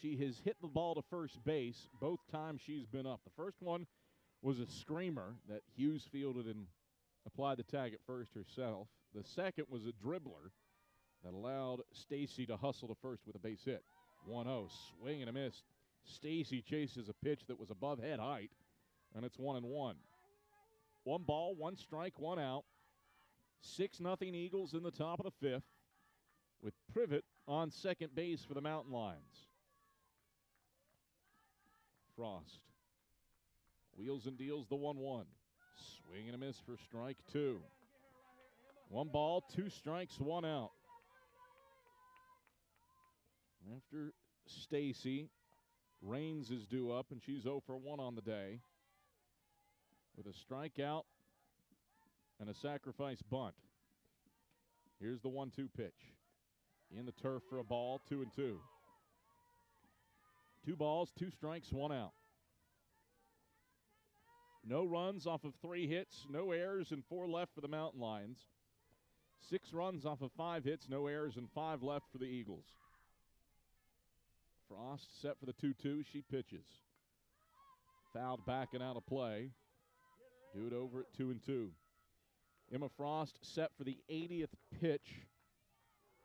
She has hit the ball to first base both times she's been up. The first one was a screamer that Hughes fielded and applied the tag at first herself. The second was a dribbler that allowed Stacy to hustle to first with a base hit. 1-0, swing and a miss. Stacy chases a pitch that was above head height, and it's 1-1. 1 ball, 1 strike, 1 out. 6-0 Eagles in the top of the 5th with Privet on second base for the Mountain Lions. Frost wheels and deals the 1-1. Swing and a miss for strike 2. 1 ball, 2 strikes, 1 out. After Stacy, Raines is due up, and she's 0 for 1 on the day with a strikeout and a sacrifice bunt. Here's the 1-2 pitch. In the turf for a ball, 2-2. 2 balls, 2 strikes, 1 out. No runs off of 3 hits, no errors, and 4 left for the Mountain Lions. 6 runs off of 5 hits, no errors, and 5 left for the Eagles. Frost set for the 2-2. She pitches. Fouled back and out of play. Do it over at 2-2. Emma Frost set for the 80th pitch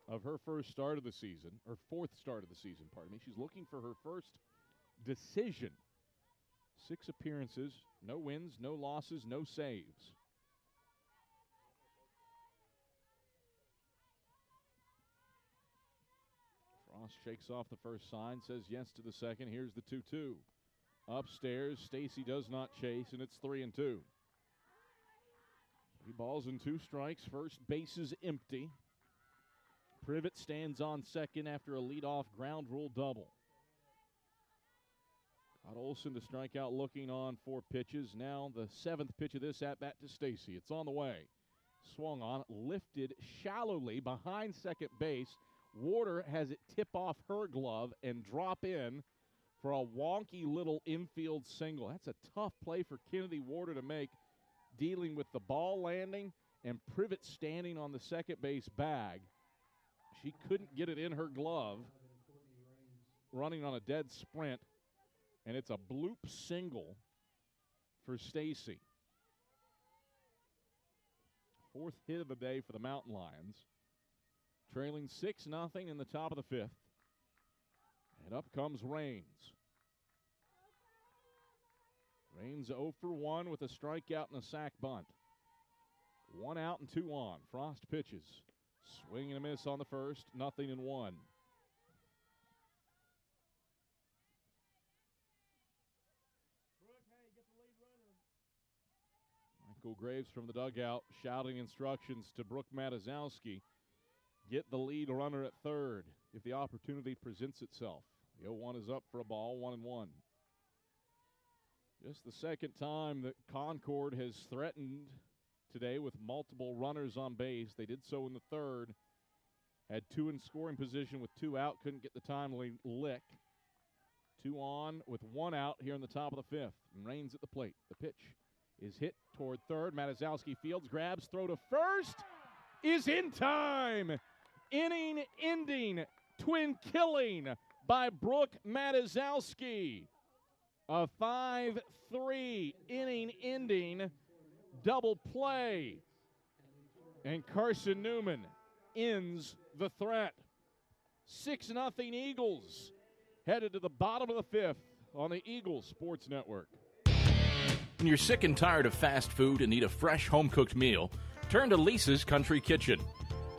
of her first start of the season, or fourth start of the season, pardon me. She's looking for her first decision. 6 appearances, no wins, no losses, no saves. Frost shakes off the first sign, says yes to the second. Here's the 2-2. Upstairs, Stacy does not chase, and it's 3-2. 3 balls and 2 strikes. First base is empty. Privet stands on second after a leadoff ground rule double. Got Olson to strike out looking on 4 pitches. Now the 7th pitch of this at-bat to Stacy. It's on the way. Swung on, lifted shallowly behind second base. Warder has it tip off her glove and drop in for a wonky little infield single. That's a tough play for Kennedy Warder to make, dealing with the ball landing and Privet standing on the second base bag. She couldn't get it in her glove, running on a dead sprint, and it's a bloop single for Stacy. 4th hit of the day for the Mountain Lions. Trailing 6-0 in the top of the 5th. And up comes Raines. Raines 0 for 1 with a strikeout and a sac bunt. 1 out and 2 on. Frost pitches. Swing and a miss on the first. 0-1. Michael Graves from the dugout shouting instructions to Brooke Matazowski. Get the lead runner at third if the opportunity presents itself. The 0-1 is up for a ball, 1-1. Just the second time that Concord has threatened today with multiple runners on base. They did so in the third. Had 2 in scoring position with 2 out. Couldn't get the timely lick. 2 on with 1 out here in the top of the 5th. And Raines at the plate. The pitch is hit toward third. Matazowski fields, grabs, throw to first. Is in time. Inning ending. Twin killing by Brooke Matazowski. A 5-3 inning ending double play. And Carson-Newman ends the threat. 6-0 Eagles headed to the bottom of the 5th on the Eagles Sports Network. When you're sick and tired of fast food and need a fresh home-cooked meal, turn to Lisa's Country Kitchen.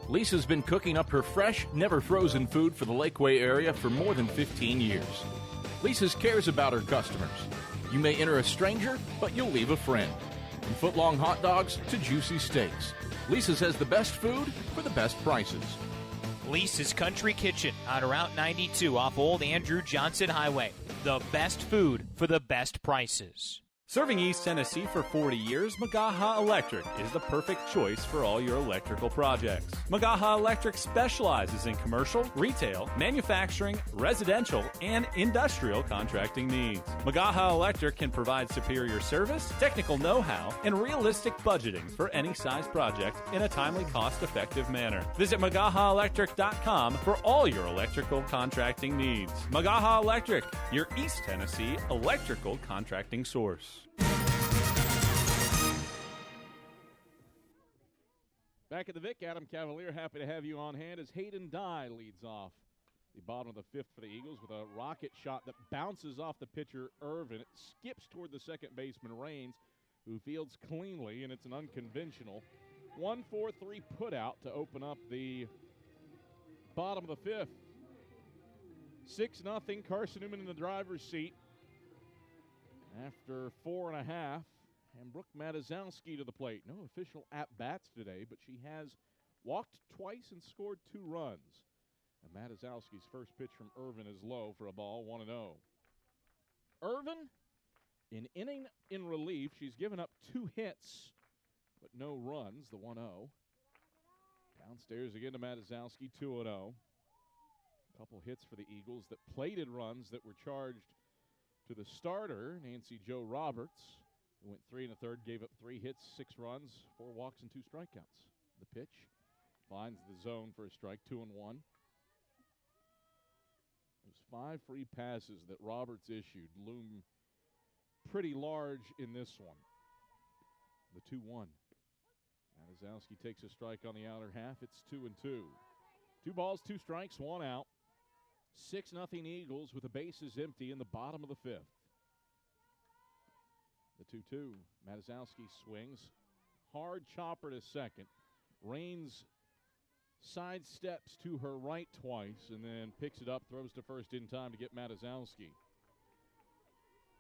Lisa's been cooking up her fresh, never-frozen food for the Lakeway area for more than 15 years. Lisa's cares about her customers. You may enter a stranger, but you'll leave a friend. From foot-long hot dogs to juicy steaks, Lisa's has the best food for the best prices. Lisa's Country Kitchen on Route 92 off Old Andrew Johnson Highway. The best food for the best prices. Serving East Tennessee for 40 years, Magaha Electric is the perfect choice for all your electrical projects. Magaha Electric specializes in commercial, retail, manufacturing, residential, and industrial contracting needs. Magaha Electric can provide superior service, technical know-how, and realistic budgeting for any size project in a timely, cost-effective manner. Visit MagahaElectric.com for all your electrical contracting needs. Magaha Electric, your East Tennessee electrical contracting source. Back at the Vic, Adam Cavalier, happy to have you on hand as Hayden Dye leads off the bottom of the 5th for the Eagles with a rocket shot that bounces off the pitcher, Irvin. It skips toward the second baseman, Raines, who fields cleanly, and it's an unconventional 1-4-3 putout to open up the bottom of the 5th. 6-0, Carson-Newman in the driver's seat after 4.5. And Brooke Matazowski to the plate. No official at-bats today, but she has walked twice and scored 2 runs. And Matazowski's first pitch from Irvin is low for a ball, 1-0. Irvin, in inning in relief, she's given up 2 hits, but no runs, the 1-0. Downstairs again to Matazowski, 2-0. A couple hits for the Eagles that plated runs that were charged to the starter, Nancy Jo Roberts, who went 3 1/3, gave up 3 hits, 6 runs, 4 walks, and 2 strikeouts. The pitch finds the zone for a strike, 2-1. Those 5 free passes that Roberts issued loom pretty large in this one. The 2-1. Matazowski takes a strike on the outer half. It's 2-2. 2 balls, 2 strikes, 1 out. 6-0 Eagles with the bases empty in the bottom of the 5th. The 2-2. Matazowski swings. Hard chopper to second. Rains sidesteps to her right twice and then picks it up, throws to first in time to get Matazowski.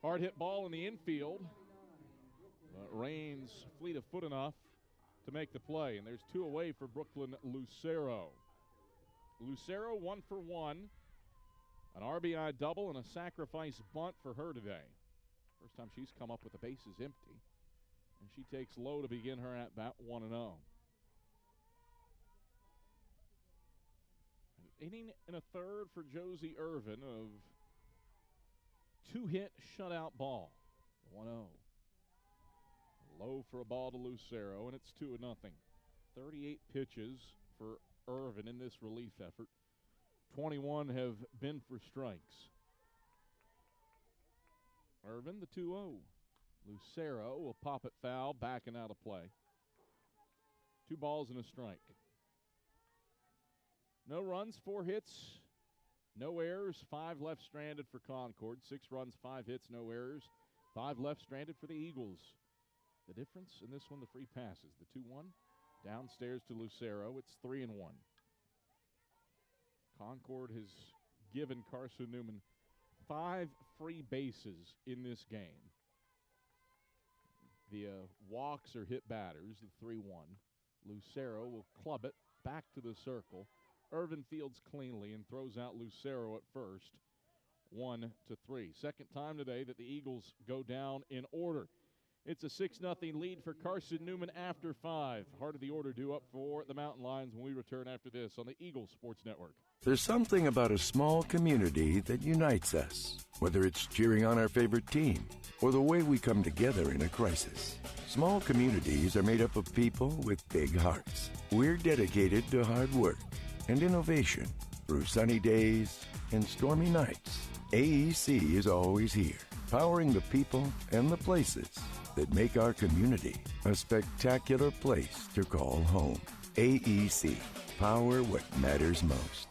Hard hit ball in the infield. Rains fleet of foot enough to make the play, and there's 2 away for Brooklyn Lucero. Lucero 1 for 1. An RBI double and a sacrifice bunt for her today. First time she's come up with the bases empty. And she takes low to begin her at bat 1-0. An inning and a third for Josie Irvin of 2-hit shutout ball. 1-0. Low for a ball to Lucero, and it's 2-0. 38 pitches for Irvin in this relief effort. 21 have been for strikes. Irvin, the 2-0. Lucero will pop it foul, backing out of play. 2 balls and a strike. No runs, 4 hits, no errors, 5 left stranded for Concord. 6 runs, 5 hits, no errors, 5 left stranded for the Eagles. The difference in this one, the free passes. The 2-1 downstairs to Lucero. It's 3-1. Concord has given Carson-Newman 5 free bases in this game. The walks are hit batters, the 3-1. Lucero will club it back to the circle. Irvin fields cleanly and throws out Lucero at first. 1-3. Second time today that the Eagles go down in order. It's a 6-0 lead for Carson-Newman after 5. Heart of the order due up for the Mountain Lions when we return after this on the Eagles Sports Network. There's something about a small community that unites us, whether it's cheering on our favorite team or the way we come together in a crisis. Small communities are made up of people with big hearts. We're dedicated to hard work and innovation through sunny days and stormy nights. AEC is always here, powering the people and the places that make our community a spectacular place to call home. AEC, power what matters most.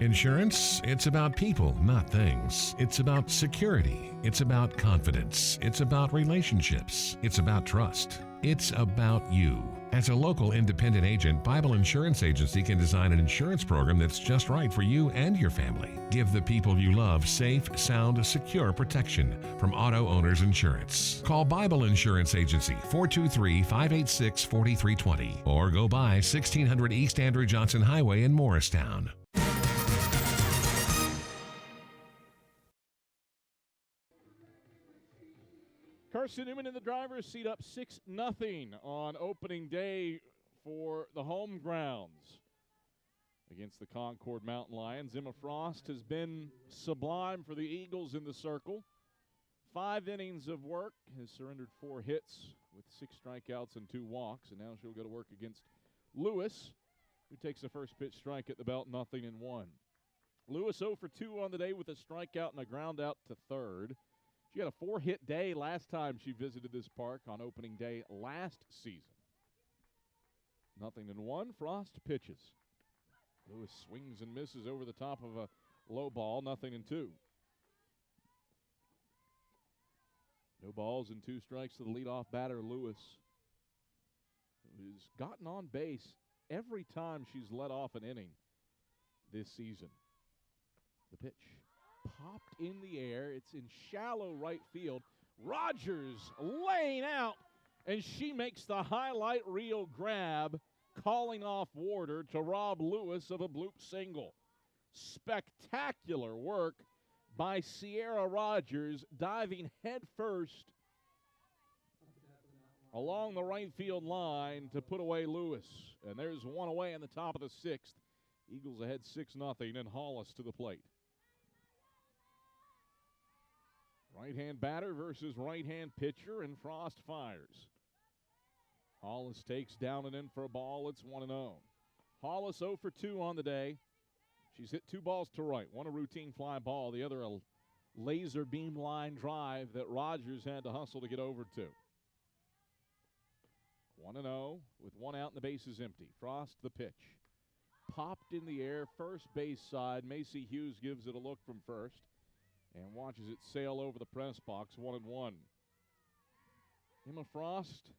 Insurance, it's about people, not things. It's about security. It's about confidence. It's about relationships. It's about trust. It's about you. As a local independent agent, Bible Insurance Agency can design an insurance program that's just right for you and your family. Give the people you love safe, sound, secure protection from Auto Owners Insurance. Call Bible Insurance Agency 423-586-4320 or go by 1600 East Andrew Johnson Highway in Morristown. Carson-Newman in the driver's seat up 6-0 on opening day for the home grounds against the Concord Mountain Lions. Emma Frost has been sublime for the Eagles in the circle. 5 innings of work, has surrendered 4 hits with 6 strikeouts and 2 walks, and now she'll go to work against Lewis, who takes the first pitch strike at the belt, 0-1. Lewis 0 for 2 on the day with a strikeout and a ground out to third. She had a 4-hit day last time she visited this park on opening day last season. 0-1. Frost pitches. Lewis swings and misses over the top of a low ball. 0-2. No balls and 2 strikes to the leadoff batter, Lewis, who's gotten on base every time she's led off an inning this season. The pitch popped in the air. It's in shallow right field. Rogers laying out, and she makes the highlight reel grab, calling off Warder to rob Lewis of a bloop single. Spectacular work by Sierra Rogers, diving headfirst along the right field line to put away Lewis. And there's one away in the top of the 6th. Eagles ahead 6-0, and Hollis to the plate. Right-hand batter versus right-hand pitcher, and Frost fires. Hollis takes down and in for a ball. It's 1-0. Hollis 0 for 2 on the day. She's hit 2 balls to right. One a routine fly ball, the other a laser beam line drive that Rogers had to hustle to get over to. 1-0 with one out and the bases empty. Frost the pitch. Popped in the air, first base side. Macy Hughes gives it a look from first and watches it sail over the press box, 1-1. Emma Frost,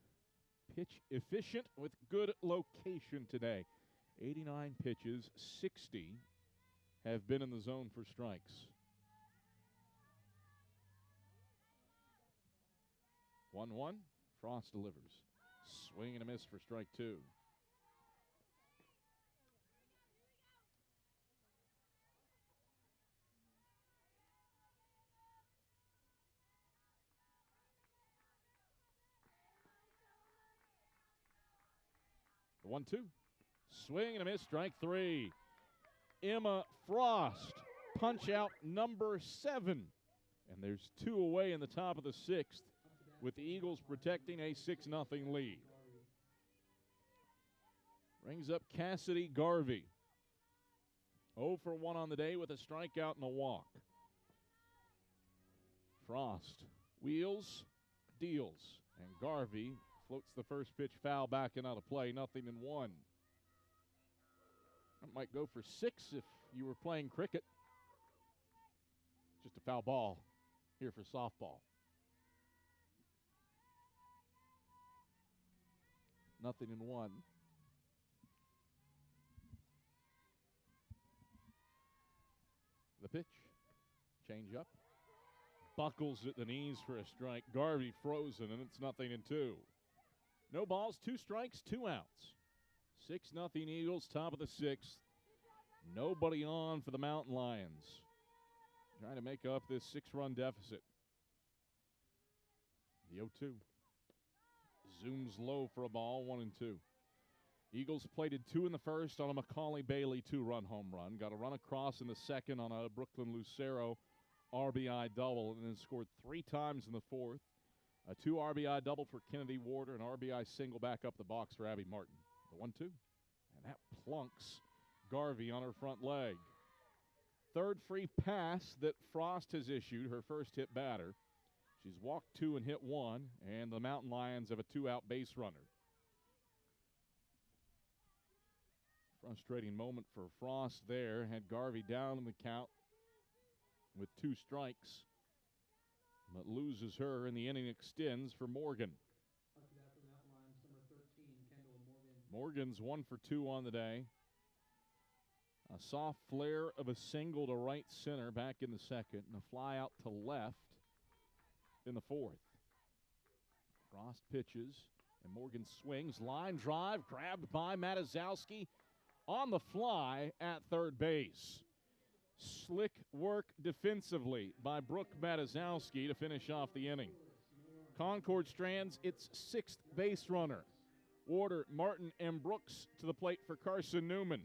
pitch efficient with good location today. 89 pitches, 60 have been in the zone for strikes. 1-1, Frost delivers. Swing and a miss for strike two. The 1-2. Swing and a miss, strike three. Emma Frost, punch out number 7. And there's 2 away in the top of the 6th, with the Eagles protecting a 6-0 lead. Brings up Cassidy Garvey. 0 for 1 on the day with a strikeout and a walk. Frost wheels, deals, and Garvey floats the first pitch foul back and out of play, 0-1. That might go for 6 if you were playing cricket. Just a foul ball here for softball. 0-1. The pitch. Change up. Buckles at the knees for a strike. Garvey frozen, and it's 0-2. No balls, 2 strikes, 2 outs. 6-0 Eagles, top of the 6th. Nobody on for the Mountain Lions. Trying to make up this 6-run deficit. The 0-2. Zooms low for a ball, 1-2. Eagles plated 2 in the first on a Macaulay Bailey 2-run home run. Got a run across in the second on a Brooklyn Lucero RBI double, and then scored 3 times in the fourth. A 2 RBI double for Kennedy Warder, an RBI single back up the box for Abby Martin. The 1-2. And that plunks Garvey on her front leg. Third free pass that Frost has issued, her first hit batter. She's walked 2 and hit 1, and the Mountain Lions have a 2-out base runner. Frustrating moment for Frost there. Had Garvey down in the count with 2 strikes, but loses her, and the inning extends for Morgan. Morgan's 1 for 2 on the day. A soft flare of a single to right center back in the second, and a fly out to left in the fourth. Frost pitches, and Morgan swings. Line drive, grabbed by Matazowski on the fly at third base. Slick work defensively by Brooke Matazowski to finish off the inning. Concord strands its 6th base runner. Warder, Martin, and Brooks to the plate for Carson-Newman.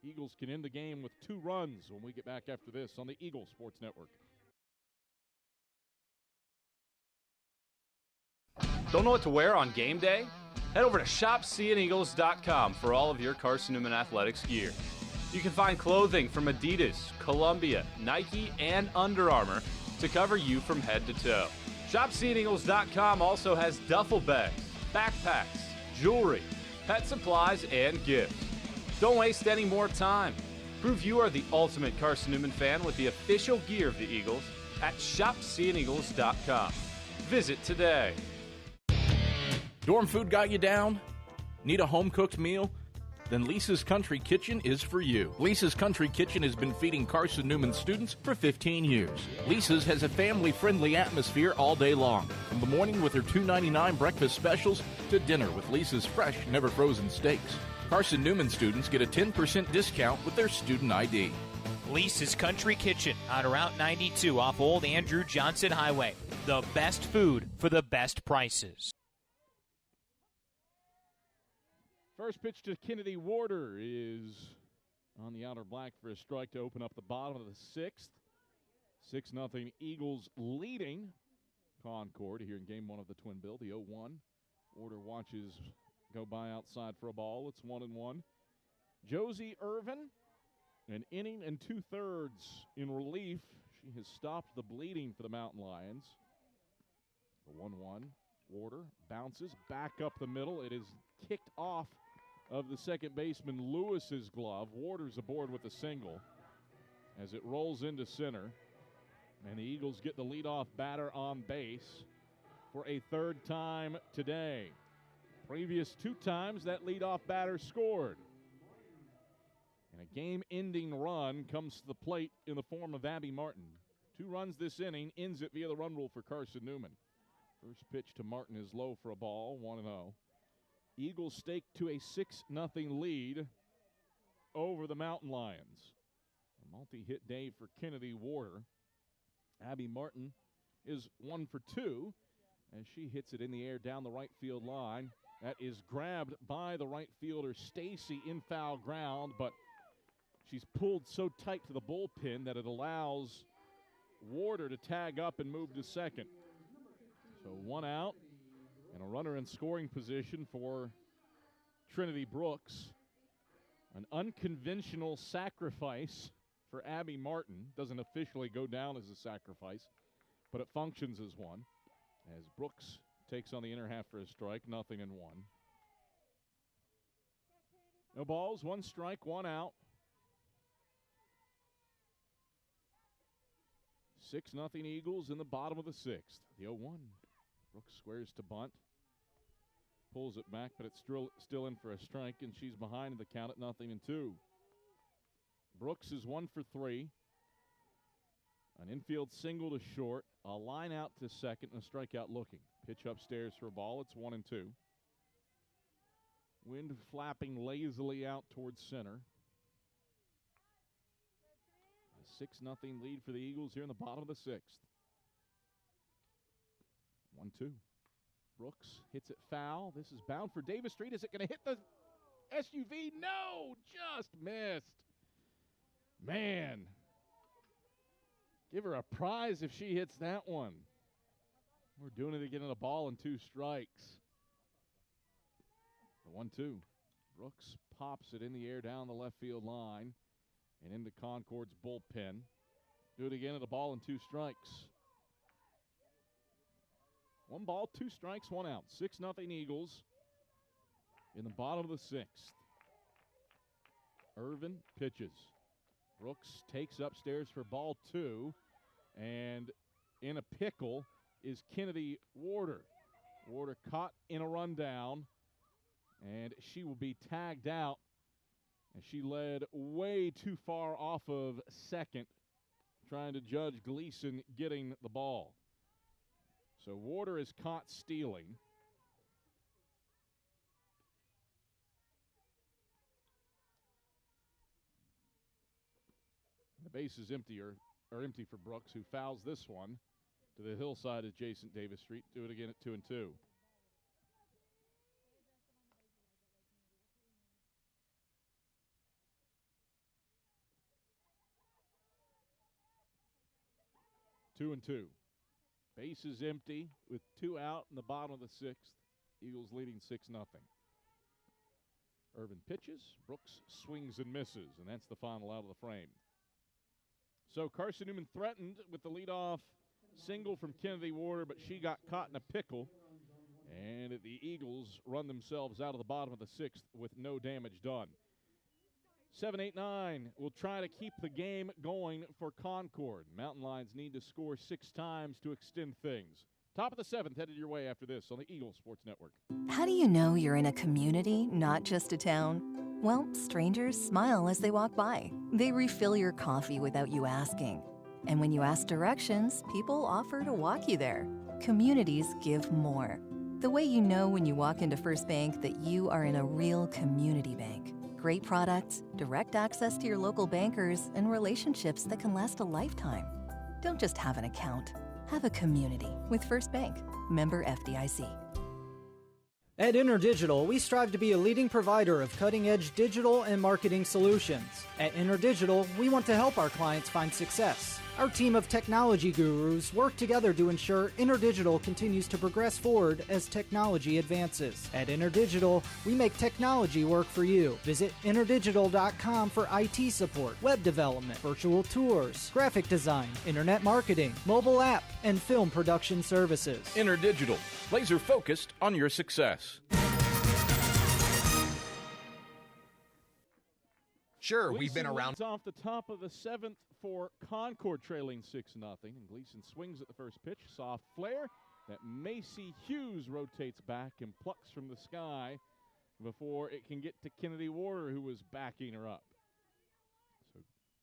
Eagles can end the game with 2 runs when we get back after this on the Eagle Sports Network. Don't know what to wear on game day? Head over to shopseeandeagles.com for all of your Carson-Newman athletics gear. You can find clothing from Adidas, Columbia, Nike, and Under Armour to cover you from head to toe. ShopSeeingEagles.com also has duffel bags, backpacks, jewelry, pet supplies, and gifts. Don't waste any more time. Prove you are the ultimate Carson-Newman fan with the official gear of the Eagles at ShopSeeingEagles.com. Visit today. Dorm food got you down? Need a home-cooked meal? Then Lisa's Country Kitchen is for you. Lisa's Country Kitchen has been feeding Carson-Newman students for 15 years. Lisa's has a family-friendly atmosphere all day long, from the morning with her $2.99 breakfast specials to dinner with Lisa's fresh, never-frozen steaks. Carson-Newman students get a 10% discount with their student ID. Lisa's Country Kitchen on Route 92 off Old Andrew Johnson Highway. The best food for the best prices. First pitch to Kennedy Warder is on the outer black for a strike to open up the bottom of the 6th. 6-0 Eagles leading Concord here in game 1 of the Twin Bill, the 0-1. Warder watches go by outside for a ball. It's 1-1. Josie Irvin, an inning and 2/3 in relief. She has stopped the bleeding for the Mountain Lions. The 1-1. Warder bounces back up the middle. It is kicked off of the second baseman Lewis's glove. Warder's aboard with a single as it rolls into center. And the Eagles get the leadoff batter on base for a third time today. Previous 2 times that leadoff batter scored. And a game-ending run comes to the plate in the form of Abby Martin. 2 runs this inning, ends it via the run rule for Carson-Newman. First pitch to Martin is low for a ball, 1-0. Eagles stake to a 6-0 lead over the Mountain Lions. A multi-hit day for Kennedy Warder. Abby Martin is 1 for 2 as she hits it in the air down the right field line. That is grabbed by the right fielder Stacy in foul ground, but she's pulled so tight to the bullpen that it allows Warder to tag up and move to second. So 1 out and a runner in scoring position for Trinity Brooks. An unconventional sacrifice for Abby Martin. Doesn't officially go down as a sacrifice, but it functions as one. As Brooks takes on the inner half for a strike, 0-1. No balls, 1 strike, 1 out. 6-0 Eagles in the bottom of the 6th. The 0-1. Brooks squares to bunt. Pulls it back, but it's still in for a strike, and she's behind the count at 0-2. Brooks is 1 for 3. An infield single to short, a line out to second, and a strikeout looking. Pitch upstairs for a ball. It's 1-2. Wind flapping lazily out towards center. A 6-0 lead for the Eagles here in the bottom of the 6th. 1-2. Brooks hits it foul. This is bound for Davis Street. Is it going to hit the SUV? No, just missed. Man, give her a prize if she hits that one. We're doing it again in a ball and 2 strikes. The 1-2. Brooks pops it in the air down the left field line and into Concord's bullpen. Do it again at a ball and 2 strikes. 1 ball, 2 strikes, 1 out. 6-0 Eagles in the bottom of the 6th. Irvin pitches. Brooks takes upstairs for ball 2. And in a pickle is Kennedy Warder. Warder caught in a rundown. And she will be tagged out. And she led way too far off of second, trying to judge Gleason getting the ball. So Warder is caught stealing. The base is empty for Brooks, who fouls this one to the hillside adjacent Davis Street. Do it again at 2-2. Two and 2. Base is empty with 2 out in the bottom of the 6th. Eagles leading 6-0. Irvin pitches. Brooks swings and misses, and that's the final out of the frame. So Carson-Newman threatened with the leadoff single from Kennedy Warder, but she got caught in a pickle. And the Eagles run themselves out of the bottom of the 6th with no damage done. 7-8-9 will try to keep the game going for Concord. Mountain Lions need to score 6 times to extend things. Top of the 7th headed your way after this on the Eagle Sports Network. How do you know you're in a community, not just a town? Well, strangers smile as they walk by. They refill your coffee without you asking. And when you ask directions, people offer to walk you there. Communities give more. The way you know when you walk into First Bank that you are in a real community bank. Great products, direct access to your local bankers, and relationships that can last a lifetime. Don't just have an account. Have a community with First Bank. Member FDIC. At InterDigital, we strive to be a leading provider of cutting-edge digital and marketing solutions. At InterDigital, we want to help our clients find success. Our team of technology gurus work together to ensure InterDigital continues to progress forward as technology advances. At InterDigital, we make technology work for you. Visit interdigital.com for IT support, web development, virtual tours, graphic design, internet marketing, mobile app, and film production services. InterDigital, laser focused on your success. Sure, we've been around. Leads off the top of the seventh for Concord, trailing 6-0. And Gleason swings at the first pitch. Soft flare that Macy Hughes rotates back and plucks from the sky before it can get to Kennedy Warder, who was backing her up. So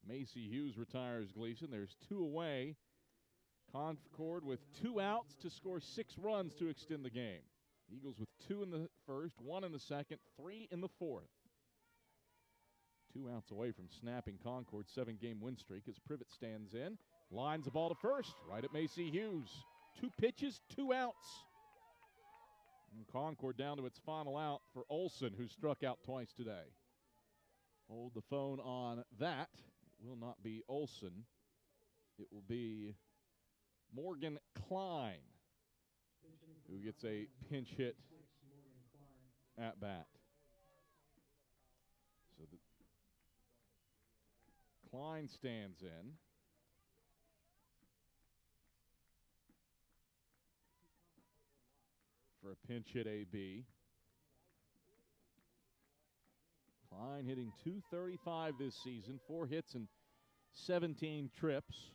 Macy Hughes retires Gleason. There's 2 away. Concord with 2 outs to score 6 runs to extend the game. Eagles with 2 in the first, 1 in the second, 3 in the fourth. 2 outs away from snapping Concord's 7-game win streak as Privet stands in. Lines the ball to first, right at Macy Hughes. 2 pitches, 2 outs. And Concord down to its final out for Olson, who struck out twice today. Hold the phone on that. It will not be Olson. It will be Morgan Klein, who gets a pinch hit at bat. So Klein stands in. For a pinch hit AB. Klein hitting .235 this season, 4 hits and 17 trips.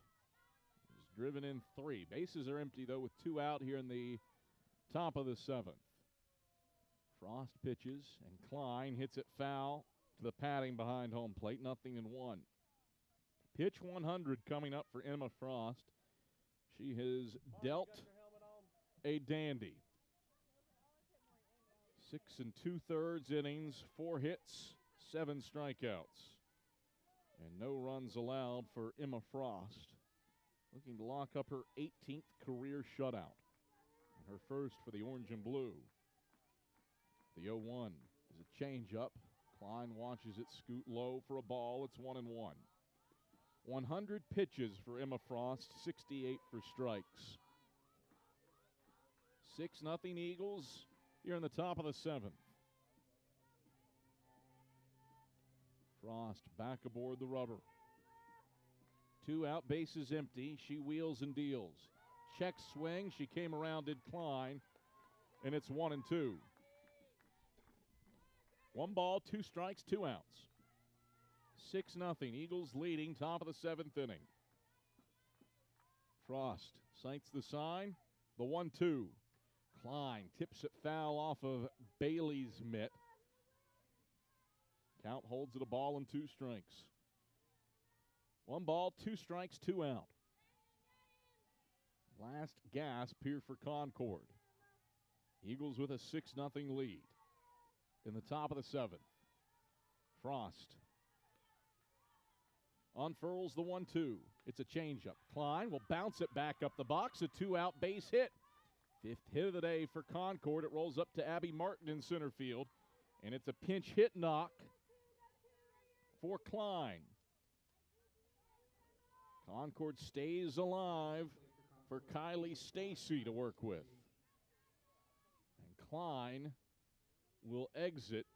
He's driven in 3. Bases are empty, though, with 2 out here in the top of the 7th. Frost pitches, and Klein hits it foul to the padding behind home plate, 0-1. Pitch 100 coming up for Emma Frost. She has dealt a dandy. 6 2/3 innings, 4 hits, 7 strikeouts. And no runs allowed for Emma Frost. Looking to lock up her 18th career shutout. And her first for the orange and blue. The 0-1 is a changeup. Klein watches it scoot low for a ball. It's 1-1. 100 pitches for Emma Frost, 68 for strikes. 6-0 Eagles here in the top of the 7th. Frost back aboard the rubber. 2 out, bases empty. She wheels and deals. Check swing. She came around, did Klein, and it's 1-2. 1 ball, 2 strikes, 2 outs. 6-0. Eagles leading, top of the 7th inning. Frost sights the sign. The 1-2. Klein tips it foul off of Bailey's mitt. Count holds it a ball and 2 strikes. 1 ball, 2 strikes, 2 out. Last gasp here for Concord. Eagles with a 6-0 lead in the top of the 7th. Frost unfurls the 1-2. It's a changeup. Klein will bounce it back up the box. A 2-out base hit. 5th hit of the day for Concord. It rolls up to Abby Martin in center field. And it's a pinch hit knock for Klein. Concord stays alive for Kylie Stacy to work with. And Klein will exit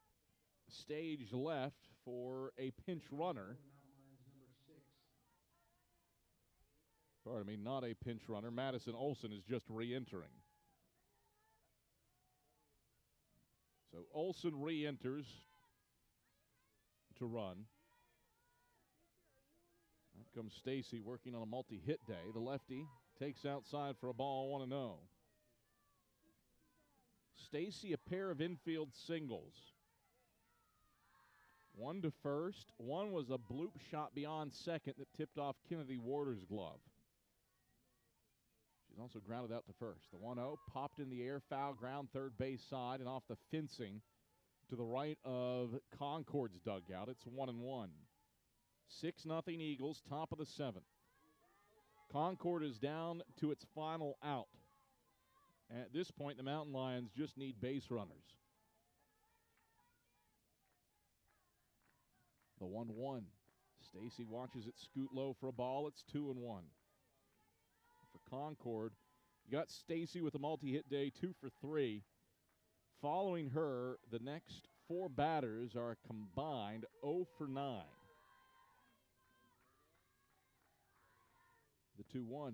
stage left for a pinch runner. Pardon me, not a pinch runner. Madison Olson is just re-entering. So Olson re-enters to run. Out comes Stacy working on a multi-hit day. The lefty takes outside for a ball, 1-0. Stacy, a pair of infield singles. 1 to first. 1 was a bloop shot beyond second that tipped off Kennedy Warder's glove. She's also grounded out to first. The 1-0 popped in the air, foul ground, third base side, and off the fencing to the right of Concord's dugout. It's 1-1. 6-0 Eagles, top of the 7th. Concord is down to its final out. At this point, the Mountain Lions just need base runners. The 1-1 Stacy watches it scoot low for a ball. It's 2-1. For Concord, you got Stacy with a multi-hit day, 2 for 3. Following her, the next 4 batters are a combined 0 for 9. The 2-1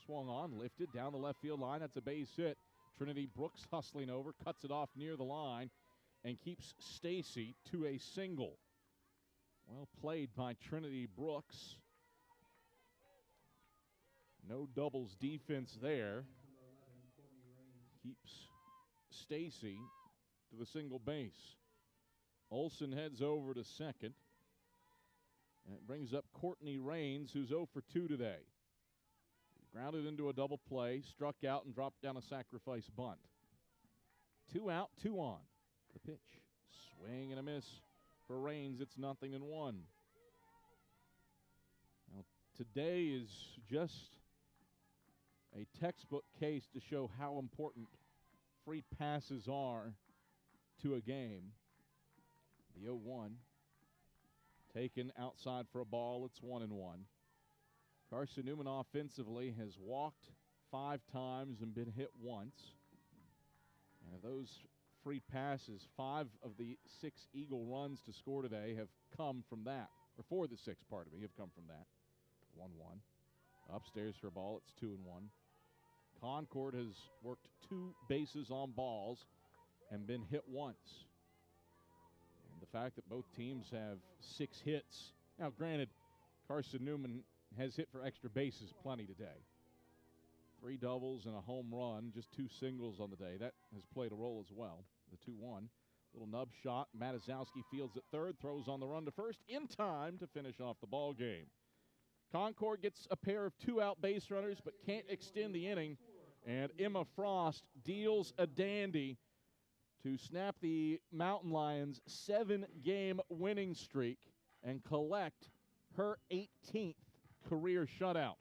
swung on, lifted down the left field line. That's a base hit. Trinity Brooks hustling over, cuts it off near the line, and keeps Stacy to a single. Well played by Trinity Brooks. No doubles defense there. Keeps Stacy to the single base. Olson heads over to second. And it brings up Courtney Raines, who's 0 for 2 today. Grounded into a double play, struck out, and dropped down a sacrifice bunt. 2 out, 2 on. The pitch. Swing and a miss for Raines. It's 0-1. Now, today is just a textbook case to show how important free passes are to a game. The 0-1 taken outside for a ball. It's 1-1. Carson-Newman offensively has walked 5 times and been hit once. And of those free passes, 5 of the 6 Eagle runs to score today have come from that. Or 4 of the 6, pardon me, have come from that. 1-1. Upstairs for a ball, it's 2-1. Concord has worked 2 bases on balls and been hit once. And the fact that both teams have 6 hits. Now, granted, Carson-Newman has hit for extra bases plenty today. 3 doubles and a home run, just 2 singles on the day. That has played a role as well. The 2-1. Little nub shot. Matazowski fields at third, throws on the run to first in time to finish off the ball game. Concord gets a pair of 2-out base runners but can't extend the inning. And Emma Frost deals a dandy to snap the Mountain Lions' 7-game winning streak and collect her 18th career shutout.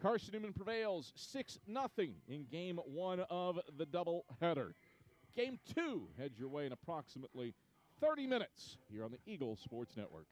Carson-Newman prevails 6-0 in Game 1 of the doubleheader. Game 2 heads your way in approximately 30 minutes here on the Eagle Sports Network.